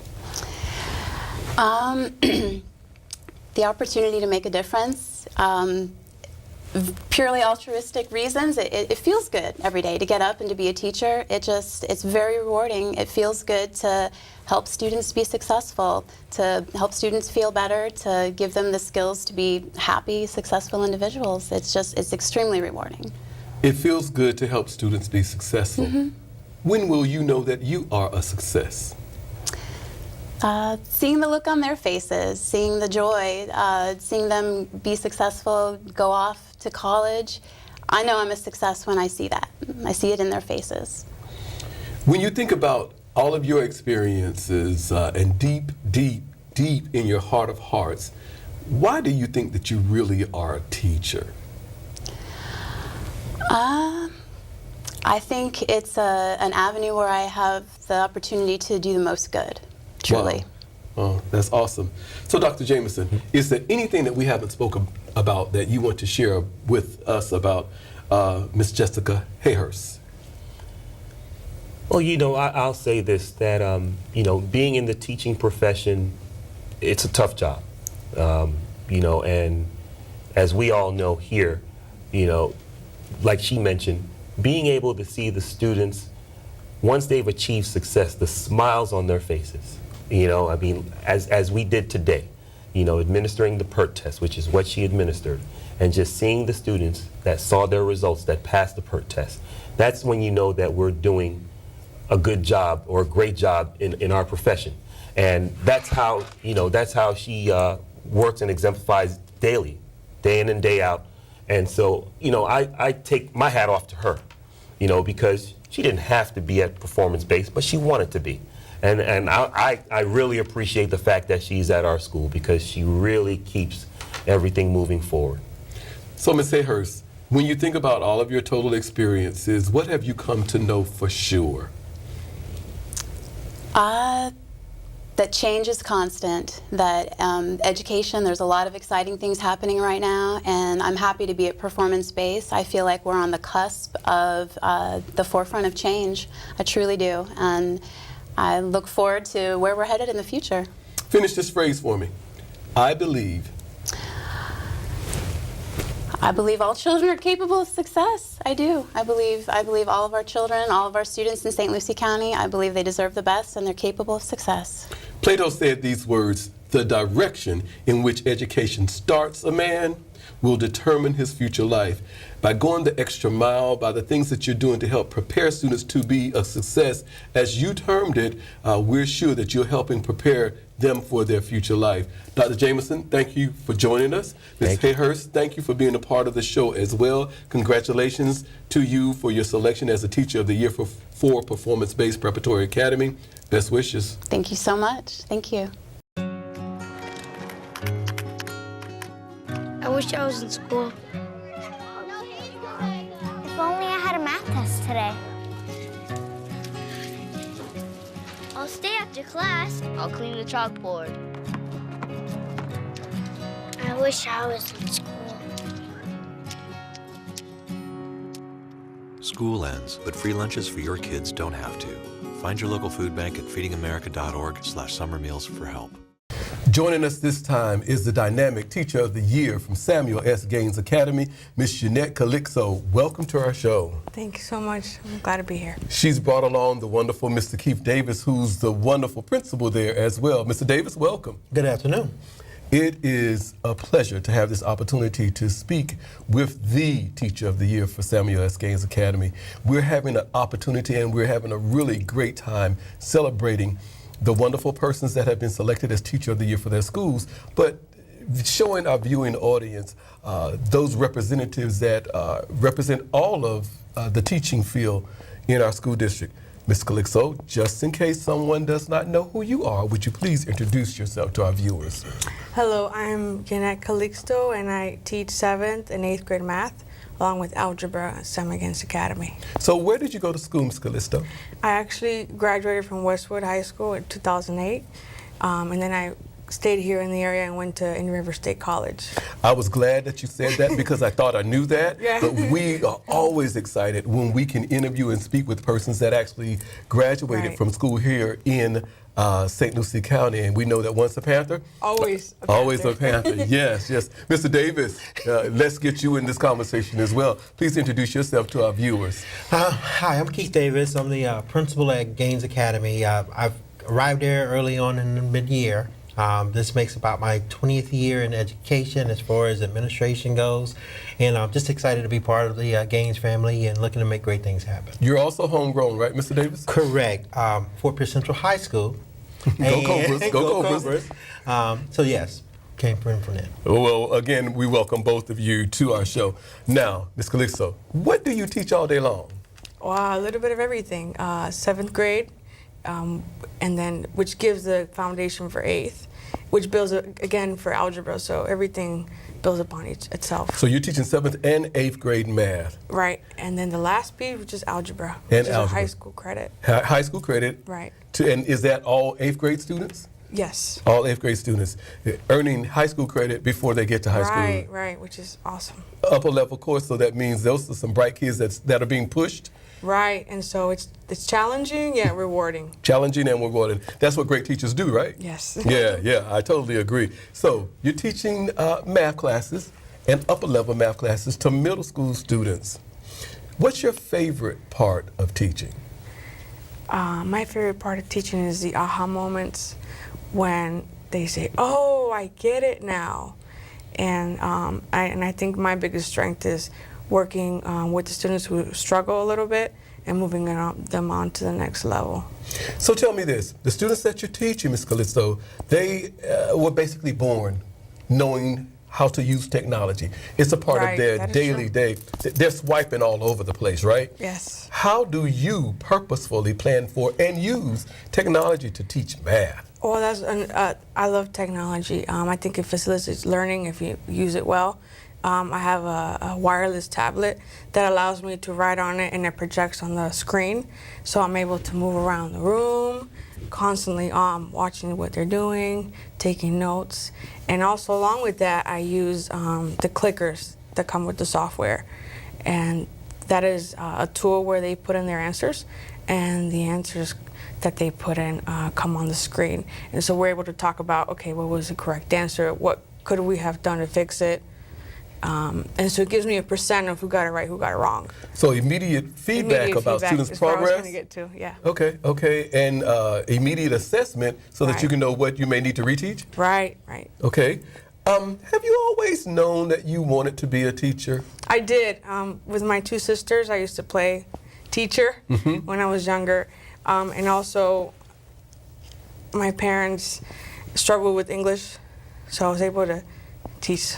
The opportunity to make a difference. Purely altruistic reasons, it feels good every day to get up and to be a teacher. It's very rewarding. It feels good to help students be successful, to help students feel better, to give them the skills to be happy, successful individuals. It's extremely rewarding. It feels good to help students be successful. When will you know that you are a success? Seeing the look on their faces, seeing the joy, seeing them be successful, go off to college. I know I'm a success when I see that. I see it in their faces. When you think about all of your experiences and deep, deep, deep in your heart of hearts, why do you think that you really are a teacher? I think it's an avenue where I have the opportunity to do the most good. Truly. Wow. Oh, that's awesome. So, Dr. Jameson, is there anything that we haven't spoken about that you want to share with us about Ms. Jessica Hayhurst? Well, you know, I'll say this, that, you know, being in the teaching profession, it's a tough job. You know, and as we all know here, you know, like she mentioned, being able to see the students, once they've achieved success, the smiles on their faces. You know, I mean, as we did today, you know, administering the PERT test, which is what she administered, and just seeing the students that saw their results, that passed the PERT test, that's when you know that we're doing a good job or a great job in our profession. And that's how, you know, that's how she works and exemplifies daily, day in and day out. And so, you know, I take my hat off to her, you know, because she didn't have to be at performance-based, but she wanted to be. And I really appreciate the fact that she's at our school, because she really keeps everything moving forward. So, Ms. Hayhurst, when you think about all of your total experiences, what have you come to know for sure? That change is constant, that education, there's a lot of exciting things happening right now, and I'm happy to be at performance-based. I feel like we're on the cusp of the forefront of change. I truly do. And I look forward to where we're headed in the future. Finish this phrase for me. I believe. I believe all children are capable of success. I do. I believe all of our children, all of our students in St. Lucie County, I believe they deserve the best and they're capable of success. Plato said these words, "The direction in which education starts a man will determine his future life." By going the extra mile, by the things that you're doing to help prepare students to be a success, as you termed it, we're sure that you're helping prepare them for their future life. Dr. Jameson, thank you for joining us. Ms. Hayhurst, thank you for being a part of the show as well. Congratulations to you for your selection as a Teacher of the Year for Performance-Based Preparatory Academy. Best wishes. Thank you so much. Thank you. I wish I was in school. If only I had a math test today. I'll stay after class. I'll clean the chalkboard. I wish I was in school. School ends, but free lunches for your kids don't have to. Find your local food bank at feedingamerica.org/summer meals for help. Joining us this time is the dynamic Teacher of the Year from Samuel S. Gaines Academy, Ms. Jeanette Calixto. Welcome to our show. Thank you so much. I'm glad to be here. She's brought along the wonderful Mr. Keith Davis, who's the wonderful principal there as well. Mr. Davis, welcome. Good afternoon. It is a pleasure to have this opportunity to speak with the Teacher of the Year for Samuel S. Gaines Academy. We're having an opportunity and we're having a really great time celebrating the wonderful persons that have been selected as Teacher of the Year for their schools, but showing our viewing audience those representatives that represent all of the teaching field in our school district. Ms. Calixto, just in case someone does not know who you are, would you please introduce yourself to our viewers? Hello, I'm Jeanette Calixto, and I teach 7th and 8th grade math, along with algebra at Samuel Gaines Academy. So where did you go to school, Ms. Calixto? I actually graduated from Westwood High School in 2008, and then I stayed here in the area and went to Indian River State College. I was glad that you said that because I thought I knew that, Yeah. but we are always excited when we can interview and speak with persons that actually graduated Right. from school here in St. Lucie County, and we know that once a Panther, Always a always Panther. a Panther. Yes, yes. Mr. Davis, let's get you in this conversation as well. Please introduce yourself to our viewers. Hi, I'm Keith Davis. I'm the principal at Gaines Academy. I've arrived there early on in the mid-year. This makes about my 20th year in education as far as administration goes, and I'm just excited to be part of the Gaines family and looking to make great things happen. You're also homegrown, right, Mr. Davis? Correct. Fort Pierce Central High School. Go Cobras, go Cobras. So yes, came from there. Well, again, we welcome both of you to our show. Now, Ms. Calixto, what do you teach all day long? Wow, a little bit of everything. 7th grade, and then which gives the foundation for 8th, which builds again for algebra. So everything builds upon itself. So you're teaching 7th and 8th grade math. Right, and then the last piece, which is algebra, And which is algebra. a high school credit. High school credit. Right. And is that all 8th grade students? Yes. All 8th grade students earning high school credit before they get to high Right, school. right, which is awesome. Upper level course, so that means those are some bright kids that are being pushed. Right, and so it's challenging yet rewarding. Challenging and rewarding. That's what great teachers do, right? Yes. Yeah, I totally agree. So you're teaching math classes and upper level math classes to middle school students. What's your favorite part of teaching? My favorite part of teaching is the aha moments when they say, "Oh, I get it now," and I think my biggest strength is working with the students who struggle a little bit and moving them on to the next level. So tell me this, the students that you're teaching, Ms. Calixto, they were basically born knowing how to use technology. It's a part Right, of their that is daily day. They're swiping all over the place, right? Yes. How do you purposefully plan for and use technology to teach math? Well, I love technology. I think it facilitates learning if you use it well. I have a wireless tablet that allows me to write on it and it projects on the screen. So I'm able to move around the room, constantly watching what they're doing, taking notes. And also along with that, I use the clickers that come with the software. And that is a tool where they put in their answers and the answers that they put in come on the screen. And so we're able to talk about, okay, what was the correct answer? What could we have done to fix it? And so it gives me a percent of who got it right, who got it wrong. So immediate feedback about students' is where I was progress? gonna get to, yeah. Okay. And immediate assessment so that you can know what you may need to reteach? Right. Okay. Have you always known that you wanted to be a teacher? I did. With my two sisters, I used to play teacher when I was younger. And also, my parents struggled with English, so I was able to teach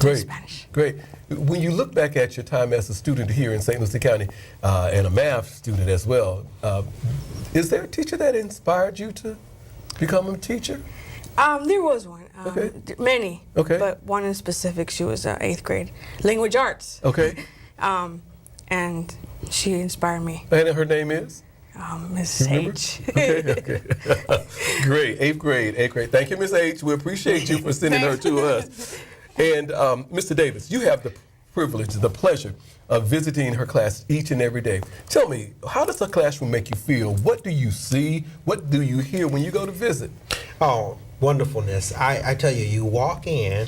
Spanish. Great. When you look back at your time as a student here in St. Lucie County and a math student as well, is there a teacher that inspired you to become a teacher? There was one. Many. Okay. But one in specific, she was 8th grade, language arts. Okay. And she inspired me. And her name is? Miss H. Okay. Great. 8th grade. Thank you, Miss H. We appreciate you for sending her to us. And Mr. Davis, you have the privilege, the pleasure of visiting her class each and every day. Tell me, how does a classroom make you feel? What do you see? What do you hear when you go to visit? Oh, wonderfulness. I tell you, you walk in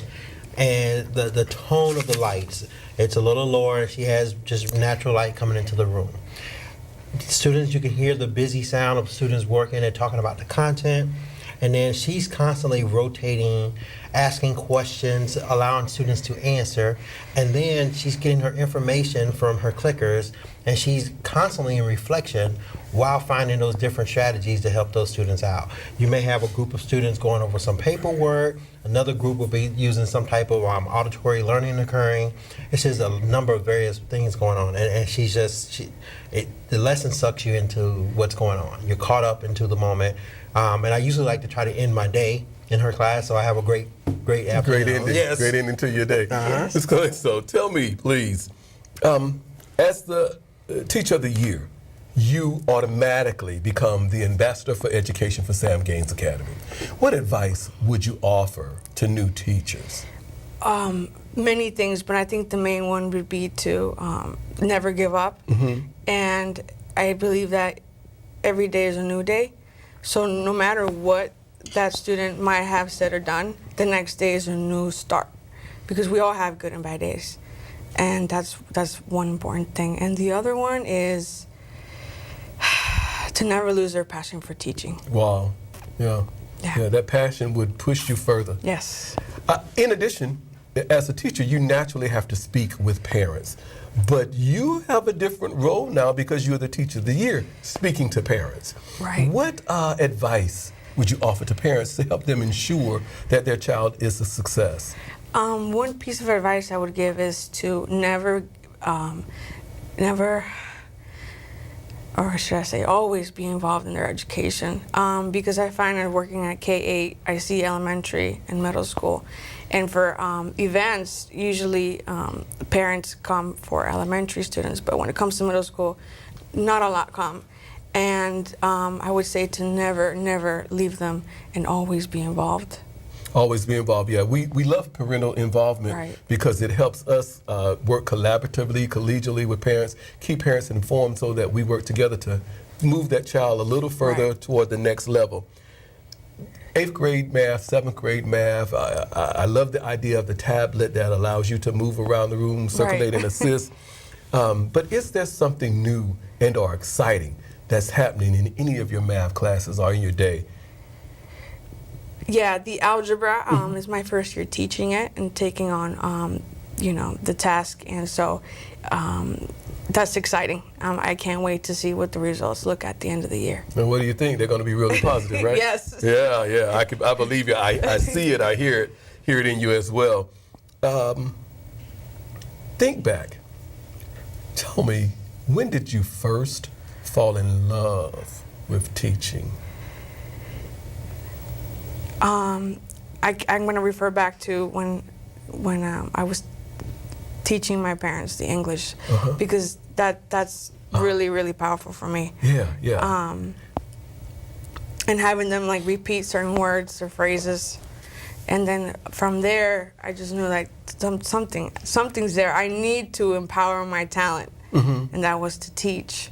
and the tone of the lights, it's a little lower, and she has just natural light coming into the room. Students, you can hear the busy sound of students working and talking about the content. And then she's constantly rotating, asking questions, allowing students to answer. And then she's getting her information from her clickers, and she's constantly in reflection while finding those different strategies to help those students out. You may have a group of students going over some paperwork, another group will be using some type of auditory learning occurring. It's just a number of various things going on. And she's just, the lesson sucks you into what's going on. You're caught up into the moment. And I usually like to try to end my day in her class, so I have a great afternoon. Great ending. Yes. Great ending to your day. Let's go ahead. So tell me, please, as the Teacher of the Year, you automatically become the ambassador for education for Sam Gaines Academy. What advice would you offer to new teachers? Many things, but I think the main one would be to never give up. And I believe that every day is a new day. So no matter what that student might have said or done, the next day is a new start, because we all have good and bad days. And that's one important thing. And the other one is to never lose their passion for teaching. Wow. Yeah, that passion would push you further. Yes. In addition, as a teacher, you naturally have to speak with parents. But you have a different role now because you're the Teacher of the Year, speaking to parents. Right. What advice would you offer to parents to help them ensure that their child is a success? One piece of advice I would give is to never, or should I say always be involved in their education. Because I find that working at K-8, I see elementary and middle school. And for events, usually parents come for elementary students, but when it comes to middle school, not a lot come. And I would say to never leave them and always be involved. Always be involved, yeah. We love parental involvement because it helps us work collaboratively, collegially with parents, keep parents informed so that we work together to move that child a little further toward the next level. 8th grade math, 7th grade math, I love the idea of the tablet that allows you to move around the room, circulate and assist. But is there something new and or exciting that's happening in any of your math classes or in your day? Yeah, the algebra is my first year teaching it and taking on, the task. And so that's exciting. I can't wait to see what the results look at the end of the year. And what do you think? They're going to be really positive, right? Yes. Yeah. I believe you. I see it. I hear it in you as well. Think back. Tell me, when did you first fall in love with teaching? I'm going to refer back to when I was teaching my parents the English, because that's really powerful for me. Yeah. And having them like repeat certain words or phrases, and then from there I just knew like something's there. I need to empower my talent. and that was to teach.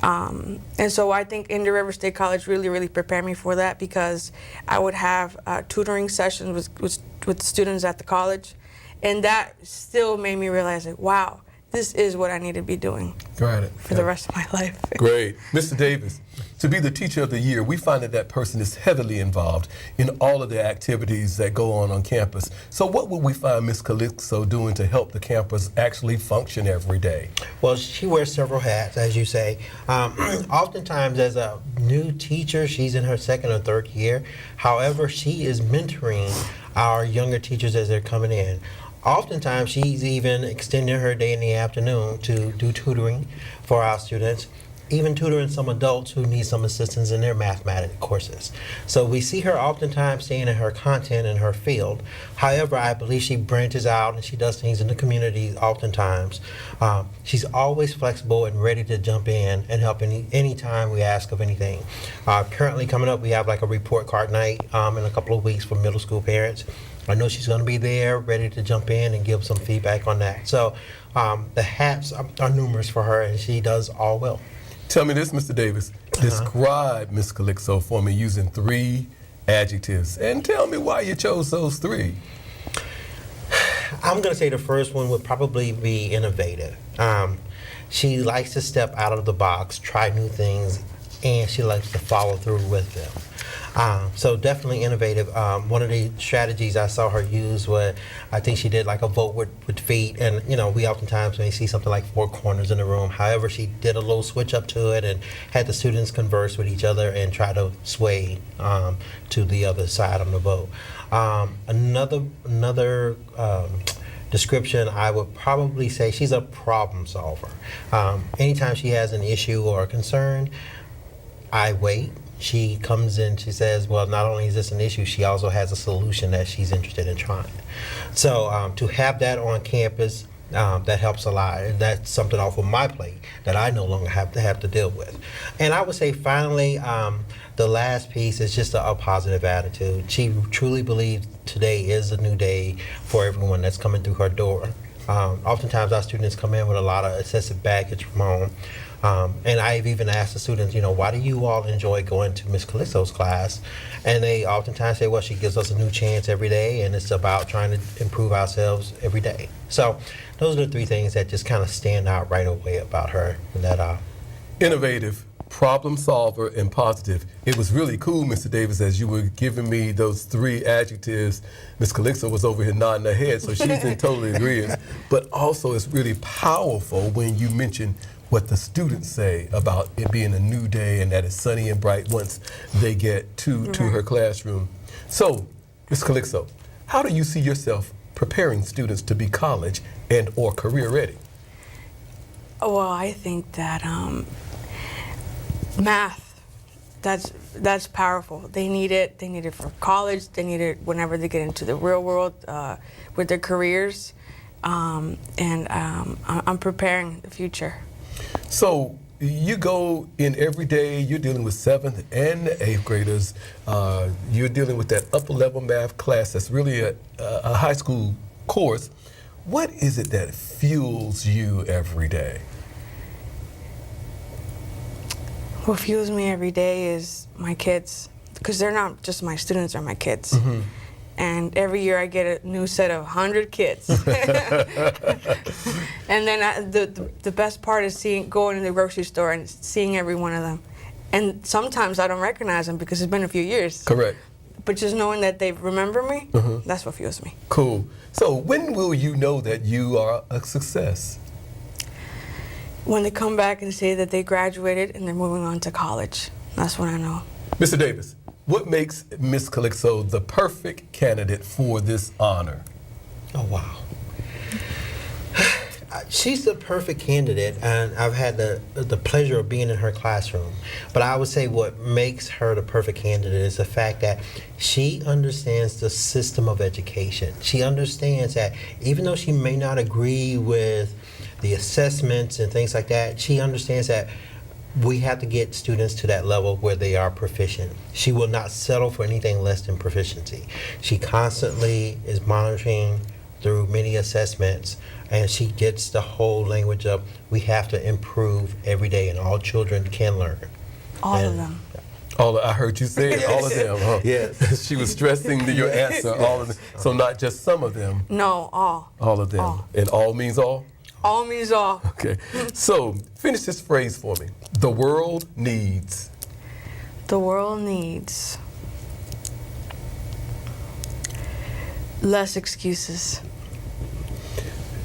And so I think Indian River State College really prepared me for that, because I would have tutoring sessions with students at the college, and that still made me realize, like, wow, this is what I need to be doing for the rest of my life. Great. Mr. Davis, to be the Teacher of the Year, we find that that person is heavily involved in all of the activities that go on campus. So what would we find Ms. Calixto doing to help the campus actually function every day? Well, she wears several hats, as you say. Oftentimes, as a new teacher, she's in her second or third year. However, she is mentoring our younger teachers as they're coming in. Oftentimes, she's even extending her day in the afternoon to do tutoring for our students, even tutoring some adults who need some assistance in their mathematics courses. So we see her oftentimes staying in her content and her field. However, I believe she branches out and she does things in the community oftentimes. She's always flexible and ready to jump in and help any time we ask of anything. Currently coming up, we have like a report card night in a couple of weeks for middle school parents. I know she's going to be there, ready to jump in and give some feedback on that. So the hats are numerous for her, and she does all well. Tell me this, Mr. Davis. Describe Ms. Calixto for me using 3 adjectives, and tell me why you chose those 3. I'm going to say the first one would probably be innovative. She likes to step out of the box, try new things, and she likes to follow through with them. So definitely innovative. One of the strategies I saw her use was, I think she did like a vote with feet, and we oftentimes may see something like 4 corners in the room. However, she did a little switch up to it and had the students converse with each other and try to sway to the other side on the vote. Another description, I would probably say she's a problem solver. Anytime she has an issue or a concern, I wait. She comes in, she says, well, not only is this an issue, she also has a solution that she's interested in trying. So to have that on campus, that helps a lot. And that's something off of my plate that I no longer have to deal with. And I would say finally, the last piece is just a positive attitude. She truly believes today is a new day for everyone that's coming through her door. Oftentimes our students come in with a lot of excessive baggage from home. And I've even asked the students, why do you all enjoy going to Ms. Calixto's class? And they oftentimes say, well, she gives us a new chance every day, and it's about trying to improve ourselves every day. So those are the 3 things that just kind of stand out right away about her. Innovative, problem solver, and positive. It was really cool, Mr. Davis, as you were giving me those 3 adjectives. Ms. Calixto was over here nodding her head, so she's in total agreement. But also, it's really powerful when you mention what the students say about it being a new day and that it's sunny and bright once they get to her classroom. So, Ms. Calixto, how do you see yourself preparing students to be college and or career ready? Well, I think that math, that's powerful. They need it. They need it for college. They need it whenever they get into the real world with their careers. I'm preparing the future. So you go in every day, you're dealing with 7th and 8th graders. You're dealing with that upper level math class that's really a high school course. What is it that fuels you every day? What fuels me every day is my kids, because they're not just my students, they're my kids. And every year I get a new set of 100 kids. And then the best part is going to the grocery store and seeing every one of them. And sometimes I don't recognize them because it's been a few years. Correct. But just knowing that they remember me, that's what fuels me. Cool. So when will you know that you are a success? When they come back and say that they graduated and they're moving on to college. That's when I know. Mr. Davis, what makes Ms. Calixto the perfect candidate for this honor? Oh, wow. She's the perfect candidate, and I've had the pleasure of being in her classroom. But I would say what makes her the perfect candidate is the fact that she understands the system of education. She understands that even though she may not agree with the assessments and things like that, she understands that we have to get students to that level where they are proficient. She will not settle for anything less than proficiency. She constantly is monitoring through many assessments, and she gets the whole language of we have to improve every day, and all children can learn. All of them. I heard you say it, all of them, huh? Yes. She was stressing your answer, all of them. So not just some of them. No, all. All of them. All. And all means all? All means all. Okay. So finish this phrase for me. The world needs. The world needs less excuses.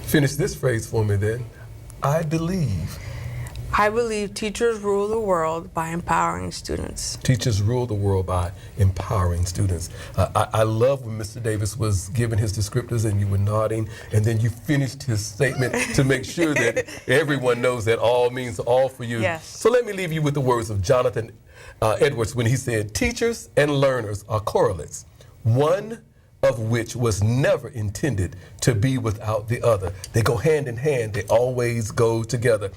Finish this phrase for me then. I believe. I believe teachers rule the world by empowering students. Teachers rule the world by empowering students. I love when Mr. Davis was giving his descriptors and you were nodding, and then you finished his statement to make sure that everyone knows that all means all for you. Yes. So let me leave you with the words of Jonathan Edwards when he said, teachers and learners are correlates, one of which was never intended to be without the other. They go hand in hand. They always go together.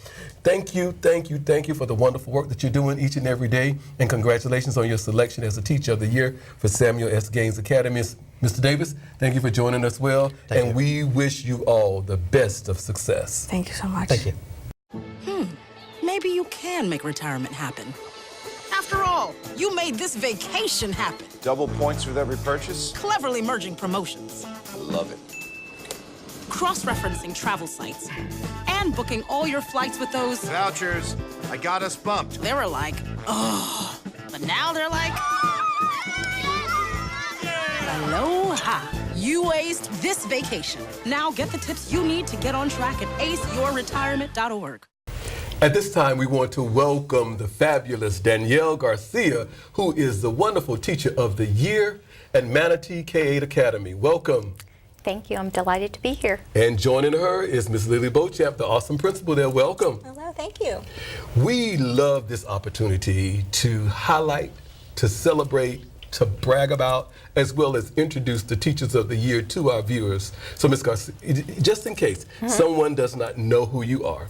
Thank you for the wonderful work that you're doing each and every day, and congratulations on your selection as a Teacher of the Year for Samuel S. Gaines Academy. Mr. Davis, thank you for joining us well, and we wish you all the best of success. Thank you so much. Thank you. Maybe you can make retirement happen. After all, you made this vacation happen. Double points with every purchase? Cleverly merging promotions, I love it. cross-referencing travel sites, and booking all your flights with those Vouchers. I got us bumped. They were like, oh, but now they're like, aloha. You aced this vacation. Now get the tips you need to get on track at aceyourretirement.org. At this time, we want to welcome the fabulous Danielle Garcia, who is the wonderful Teacher of the Year at Manatee K-8 Academy. Welcome. Thank you. I'm delighted to be here. And joining her is Miss Lily Beauchamp, the awesome principal there. Welcome. Hello, thank you. We love this opportunity to highlight, to celebrate, to brag about, as well as introduce the Teachers of the Year to our viewers. So, Ms. Garcia, just in case someone does not know who you are,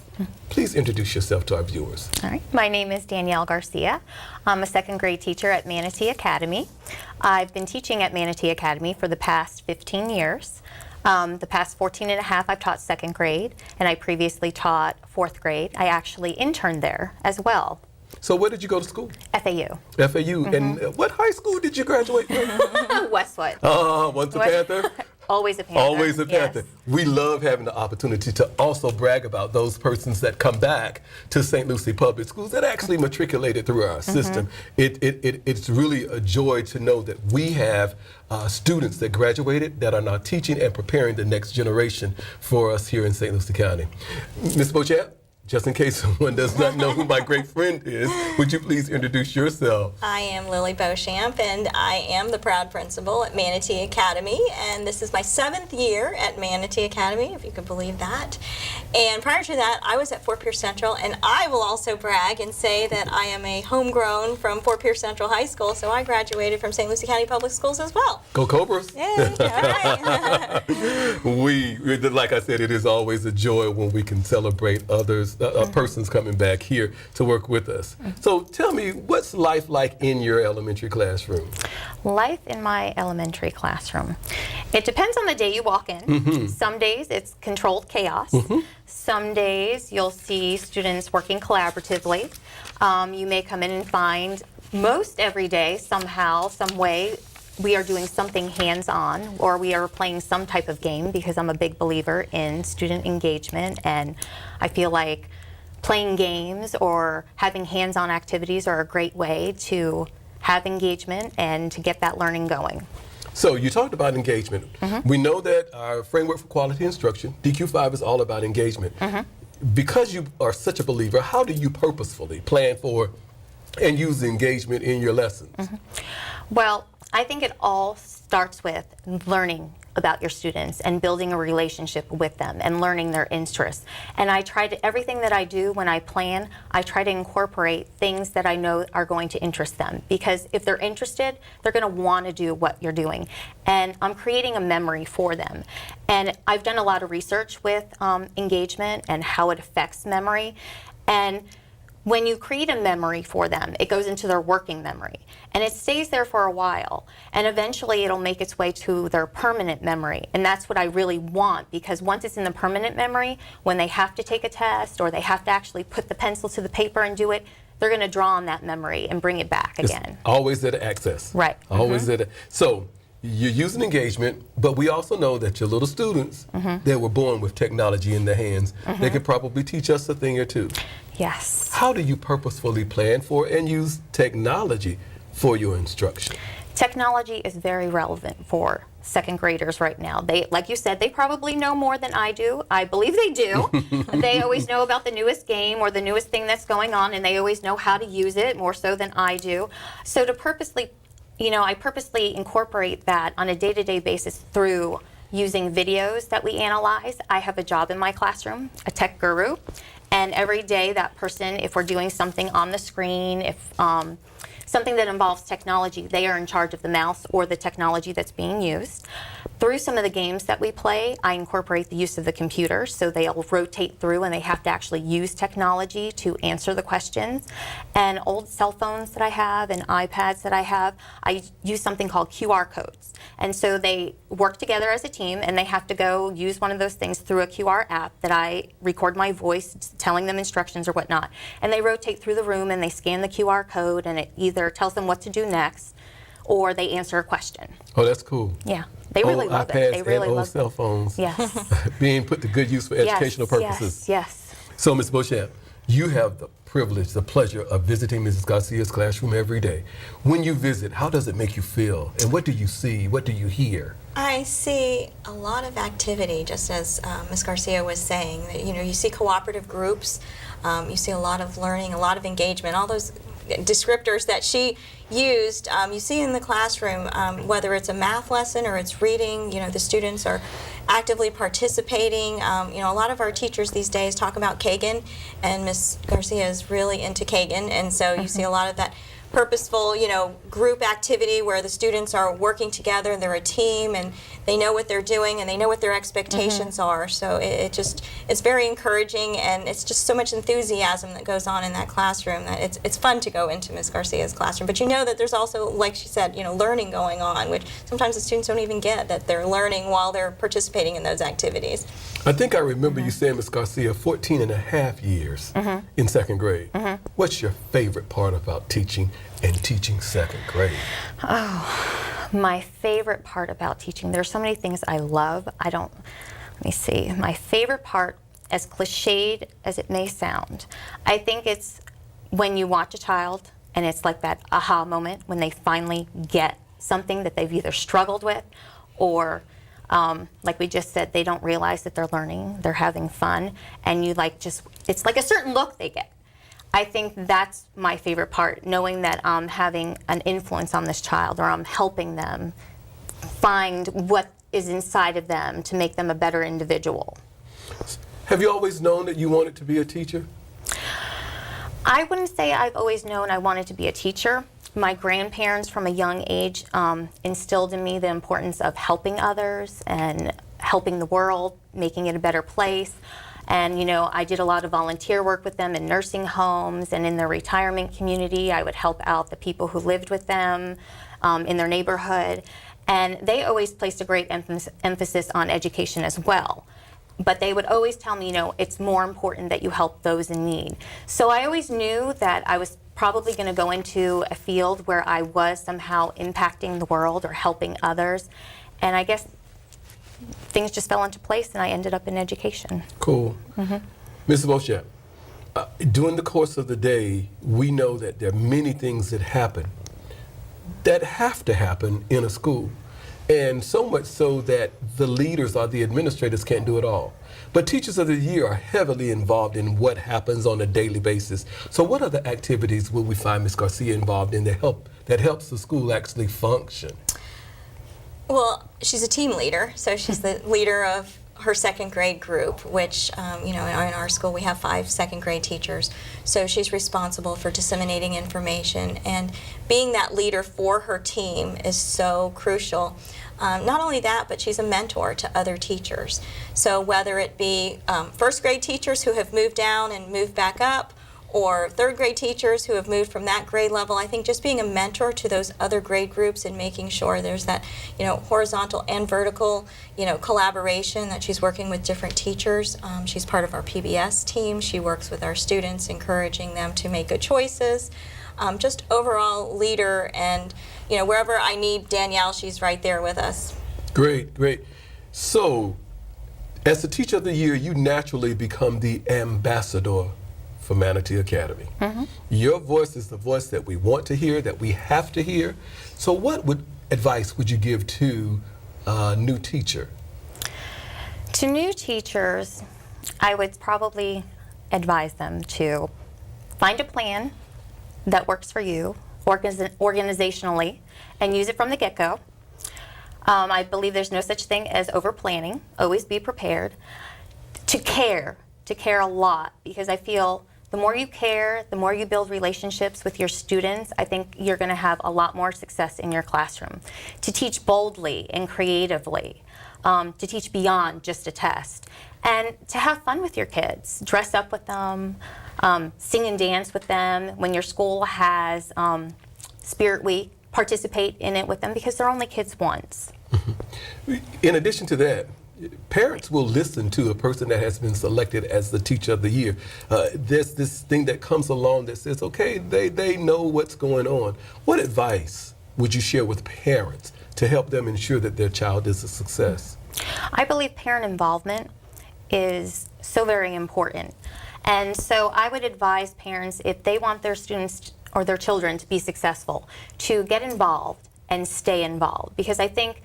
please introduce yourself to our viewers. All right. My name is Danielle Garcia. I'm a second grade teacher at Manatee Academy. I've been teaching at Manatee Academy for the past 15 years. The past 14 and a half, I've taught second grade, and I previously taught fourth grade. I actually interned there as well. So where did you go to school? FAU. FAU. And what high school did you graduate from? Westwood. Once a Panther? Always a Panther. Always a Panther. Yes. We love having the opportunity to also brag about those persons that come back to St. Lucie Public Schools that actually matriculated through our system. It's really a joy to know that we have students that graduated that are now teaching and preparing the next generation for us here in St. Lucie County. Ms. Beauchamp, just in case someone does not know who my great friend is, would you please introduce yourself? I am Lily Beauchamp, and I am the proud principal at Manatee Academy, and this is my 7th year at Manatee Academy, if you can believe that. And prior to that, I was at Fort Pierce Central, and I will also brag and say that I am a homegrown from Fort Pierce Central High School, so I graduated from St. Lucie County Public Schools as well. Go Cobras! Yay, all right. Like I said, it is always a joy when we can celebrate others, persons coming back here to work with us. So tell me, what's life like in your elementary classroom? Life in my elementary classroom. It depends on the day you walk in. Some days it's controlled chaos. Some days you'll see students working collaboratively. You may come in and find most every day, somehow, some way, we are doing something hands-on, or we are playing some type of game, because I'm a big believer in student engagement, and I feel like playing games or having hands-on activities are a great way to have engagement and to get that learning going. So you talked about engagement. We know that our framework for quality instruction, DQ5, is all about engagement. Because you are such a believer, how do you purposefully plan for and use engagement in your lessons? Well, I think it all starts with learning about your students and building a relationship with them and learning their interests. And I try to, everything that I do when I plan, I try to incorporate things that I know are going to interest them. Because if they're interested, they're going to want to do what you're doing. And I'm creating a memory for them. And I've done a lot of research with engagement and how it affects memory. And when you create a memory for them, it goes into their working memory and it stays there for a while, and eventually it'll make its way to their permanent memory. And that's what I really want, because once it's in the permanent memory, when they have to take a test or they have to actually put the pencil to the paper and do it, they're going to draw on that memory and bring it back again. It's always there to access. Right. Always there to. So you're using engagement, but we also know that your little students that were born with technology in their hands, they could probably teach us a thing or two. Yes. How do you purposefully plan for and use technology for your instruction? Technology is very relevant for second graders right now. They, like you said, they probably know more than I do. I believe they do. They always know about the newest game or the newest thing that's going on, and they always know how to use it more so than I do. So to purposely, I purposely incorporate that on a day-to-day basis through using videos that we analyze. I have a job in my classroom, a tech guru, and every day that person, if we're doing something on the screen, if something that involves technology, they are in charge of the mouse or the technology that's being used. Through some of the games that we play, I incorporate the use of the computer, so they'll rotate through and they have to actually use technology to answer the questions. And old cell phones that I have and iPads that I have, I use something called QR codes. And so they work together as a team, and they have to go use one of those things through a QR app that I record my voice telling them instructions or whatnot. And they rotate through the room and they scan the QR code, and it either tells them what to do next or they answer a question. Oh, that's cool. Yeah. They really love it. They really and love old cell phones. Yes. Being put to good use for educational purposes. Yes. So, Ms. Beauchamp, you have the privilege, the pleasure of visiting Mrs. Garcia's classroom every day. When you visit, how does it make you feel? And what do you see? What do you hear? I see a lot of activity, just as Ms. Garcia was saying. You see cooperative groups, you see a lot of learning, a lot of engagement, all those descriptors that she used, you see in the classroom, whether it's a math lesson or it's reading, the students are actively participating. A lot of our teachers these days talk about Kagan, and Ms. Garcia is really into Kagan, and so you see a lot of that purposeful, group activity where the students are working together and they're a team and they know what they're doing and they know what their expectations are. So it's very encouraging, and it's just so much enthusiasm that goes on in that classroom that it's fun to go into Ms. Garcia's classroom. But you know that there's also, like she said, learning going on, which sometimes the students don't even get that they're learning while they're participating in those activities. I think I remember you saying, Ms. Garcia, 14 and a half years in second grade. What's your favorite part about teaching and teaching second grade? Oh, my favorite part about teaching, there's so many things I love. Let me see. My favorite part, as cliched as it may sound, I think it's when you watch a child and it's like that aha moment when they finally get something that they've either struggled with or like we just said, they don't realize that they're learning, they're having fun, and it's like a certain look they get. I think that's my favorite part, knowing that I'm having an influence on this child, or I'm helping them find what is inside of them to make them a better individual. Have you always known that you wanted to be a teacher? I wouldn't say I've always known I wanted to be a teacher. My grandparents from a young age instilled in me the importance of helping others and helping the world, making it a better place. And, I did a lot of volunteer work with them in nursing homes and in their retirement community. I would help out the people who lived with them in their neighborhood. And they always placed a great emphasis on education as well. But they would always tell me, it's more important that you help those in need. So I always knew that I was probably going to go into a field where I was somehow impacting the world or helping others. And I guess things just fell into place, and I ended up in education. Cool. Mrs. Beauchamp, during the course of the day, we know that there are many things that happen that have to happen in a school. And so much so that the leaders or the administrators can't do it all. But Teachers of the Year are heavily involved in what happens on a daily basis. So what other activities will we find Ms. Garcia involved in that helps the school actually function? Well, she's a team leader, so she's the leader of her second grade group, which, in our school we have 5 second grade teachers. So she's responsible for disseminating information, and being that leader for her team is so crucial. Not only that, but she's a mentor to other teachers. So whether it be first grade teachers who have moved down and moved back up, or third grade teachers who have moved from that grade level. I think just being a mentor to those other grade groups and making sure there's that, horizontal and vertical, collaboration, that she's working with different teachers. She's part of our PBS team. She works with our students, encouraging them to make good choices. Just overall leader, and wherever I need Danielle, she's right there with us. Great, great. So, as the Teacher of the Year, you naturally become the ambassador for Manatee Academy. Your voice is the voice that we want to hear, that we have to hear. So what advice would you give to a new teacher? To new teachers, I would probably advise them to find a plan that works for you organizationally and use it from the get-go. I believe there's no such thing as over-planning. Always be prepared. To care a lot, because I feel the more you care, the more you build relationships with your students, I think you're going to have a lot more success in your classroom. To teach boldly and creatively, to teach beyond just a test, and to have fun with your kids. Dress up with them, sing and dance with them. When your school has Spirit Week, participate in it with them, because they're only kids once. In addition to that, parents will listen to a person that has been selected as the Teacher of the Year. There's this thing that comes along that says, okay, they know what's going on. What advice would you share with parents to help them ensure that their child is a success? I believe parent involvement is so very important. And so I would advise parents, if they want their students or their children to be successful, to get involved and stay involved. Because I think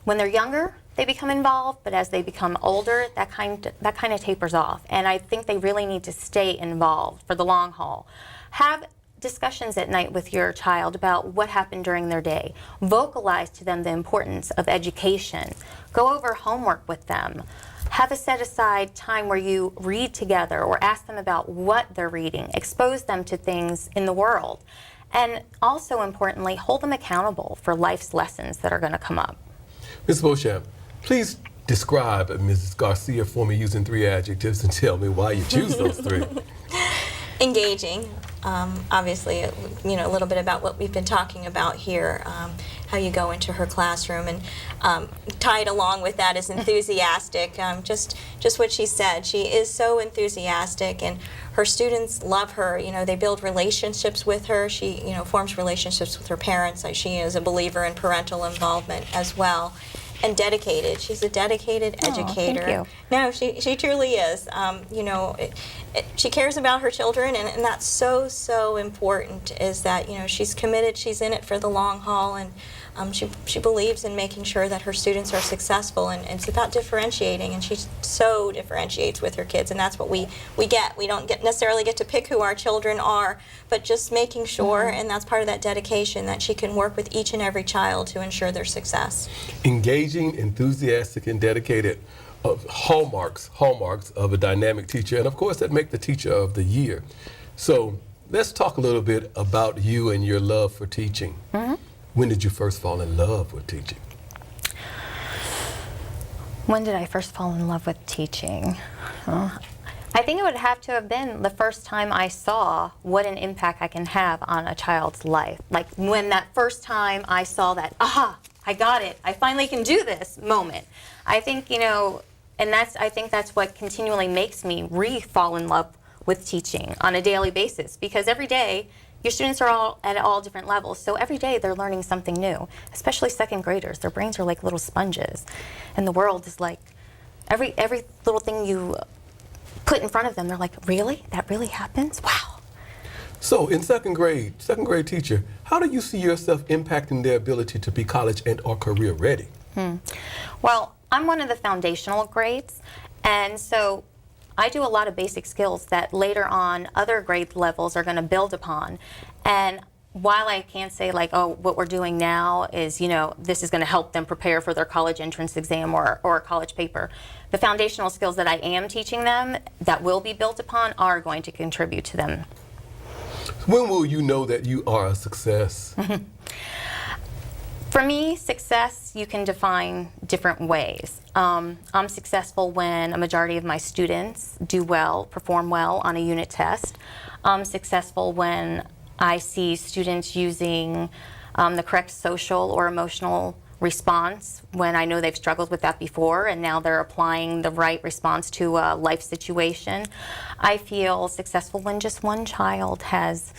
when they're younger, they become involved, but as they become older, that kind of tapers off. And I think they really need to stay involved for the long haul. Have discussions at night with your child about what happened during their day. Vocalize to them the importance of education. Go over homework with them. Have a set aside time where you read together or ask them about what they're reading. Expose them to things in the world. And also importantly, hold them accountable for life's lessons that are going to come up. Ms. Beauchamp, please describe Mrs. Garcia for me using 3 adjectives and tell me why you choose those 3. Engaging, obviously, a little bit about what we've been talking about here, how you go into her classroom, and tied along with that is enthusiastic. Just what she said. She is so enthusiastic, and her students love her. They build relationships with her. She, forms relationships with her parents. She is a believer in parental involvement as well. And dedicated. She's a dedicated educator. Thank you. No, she truly is. She cares about her children, and that's so important, is that, she's committed, she's in it for the long haul, and she believes in making sure that her students are successful, and it's about differentiating, and she so differentiates with her kids, and that's what we get. We don't necessarily get to pick who our children are, but just making sure, and that's part of that dedication, that she can work with each and every child to ensure their success. Engaging, enthusiastic, and dedicated. Hallmarks of a dynamic teacher, and of course that make the Teacher of the Year. So let's talk a little bit about you and your love for teaching. When did you first fall in love with teaching? When did I first fall in love with teaching? I think it would have to have been the first time I saw what an impact I can have on a child's life. Like when that first time I saw that, aha, I got it, I finally can do this moment. I think, and I think that's what continually makes me fall in love with teaching on a daily basis, because every day your students are all at all different levels, so every day they're learning something new, especially second graders. Their brains are like little sponges, and the world is like every little thing you put in front of them, they're like, really? That really happens? Wow. So in second grade teacher, how do you see yourself impacting their ability to be college and or career ready? Well, I'm one of the foundational grades, and so I do a lot of basic skills that later on other grade levels are going to build upon. And while I can't say like, oh, what we're doing now is, this is going to help them prepare for their college entrance exam or a college paper, the foundational skills that I am teaching them that will be built upon are going to contribute to them. When will you know that you are a success? For me, success you can define different ways. I'm successful when a majority of my students do well, perform well on a unit test. I'm successful when I see students using the correct social or emotional response when I know they've struggled with that before and now they're applying the right response to a life situation. I feel successful when just one child has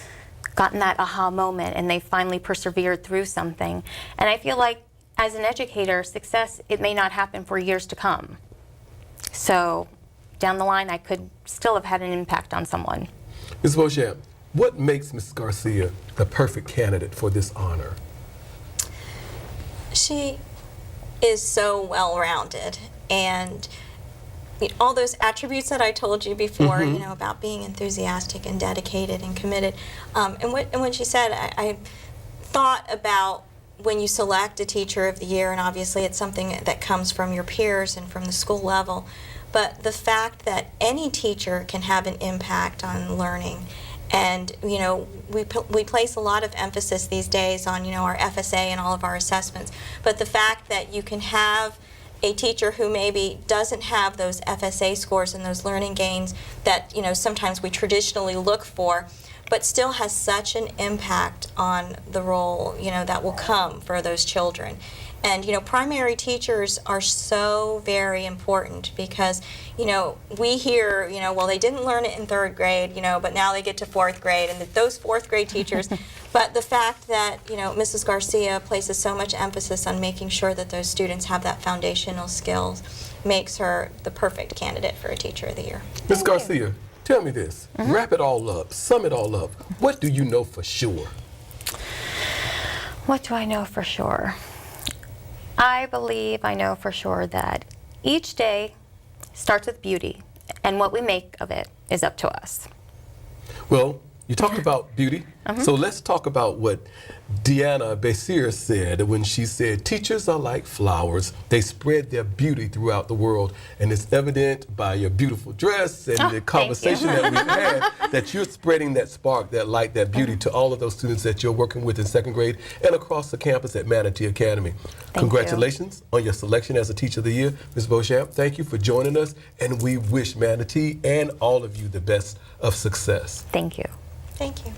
gotten that aha moment and they finally persevered through something. And I feel like as an educator, success, it may not happen for years to come. So down the line, I could still have had an impact on someone. Ms. Beauchamp, what makes Ms. Garcia the perfect candidate for this honor? She is so well-rounded, and all those attributes that I told you before, you know, about being enthusiastic and dedicated and committed. And when she said, I thought about when you select a teacher of the year, and obviously it's something that comes from your peers and from the school level, but the fact that any teacher can have an impact on learning. And, you know, we place a lot of emphasis these days on, you know, our FSA and all of our assessments. But the fact that you can have a teacher who maybe doesn't have those FSA scores and those learning gains that, you know, sometimes we traditionally look for, but still has such an impact on the role, you know, that will come for those children. And, you know, primary teachers are so very important because, you know, we hear, you know, well, they didn't learn it in 3rd grade, you know, but now they get to 4th grade, and those 4th grade teachers, but the fact that, you know, Mrs. Garcia places so much emphasis on making sure that those students have that foundational skills makes her the perfect candidate for a Teacher of the Year. Ms. Garcia, tell me this, wrap it all up, sum it all up. What do you know for sure? What do I know for sure? I believe I know for sure that each day starts with beauty, and what we make of it is up to us. Well, you talked about beauty, so let's talk about what Deanna Basir said when she said, teachers are like flowers. They spread their beauty throughout the world, and it's evident by your beautiful dress and the conversation that we've had that you're spreading that spark, that light, that beauty to all of those students that you're working with in 2nd grade and across the campus at Manatee Academy. Congratulations on your selection as a Teacher of the Year. Ms. Beauchamp, thank you for joining us, and we wish Manatee and all of you the best of success. Thank you. Thank you.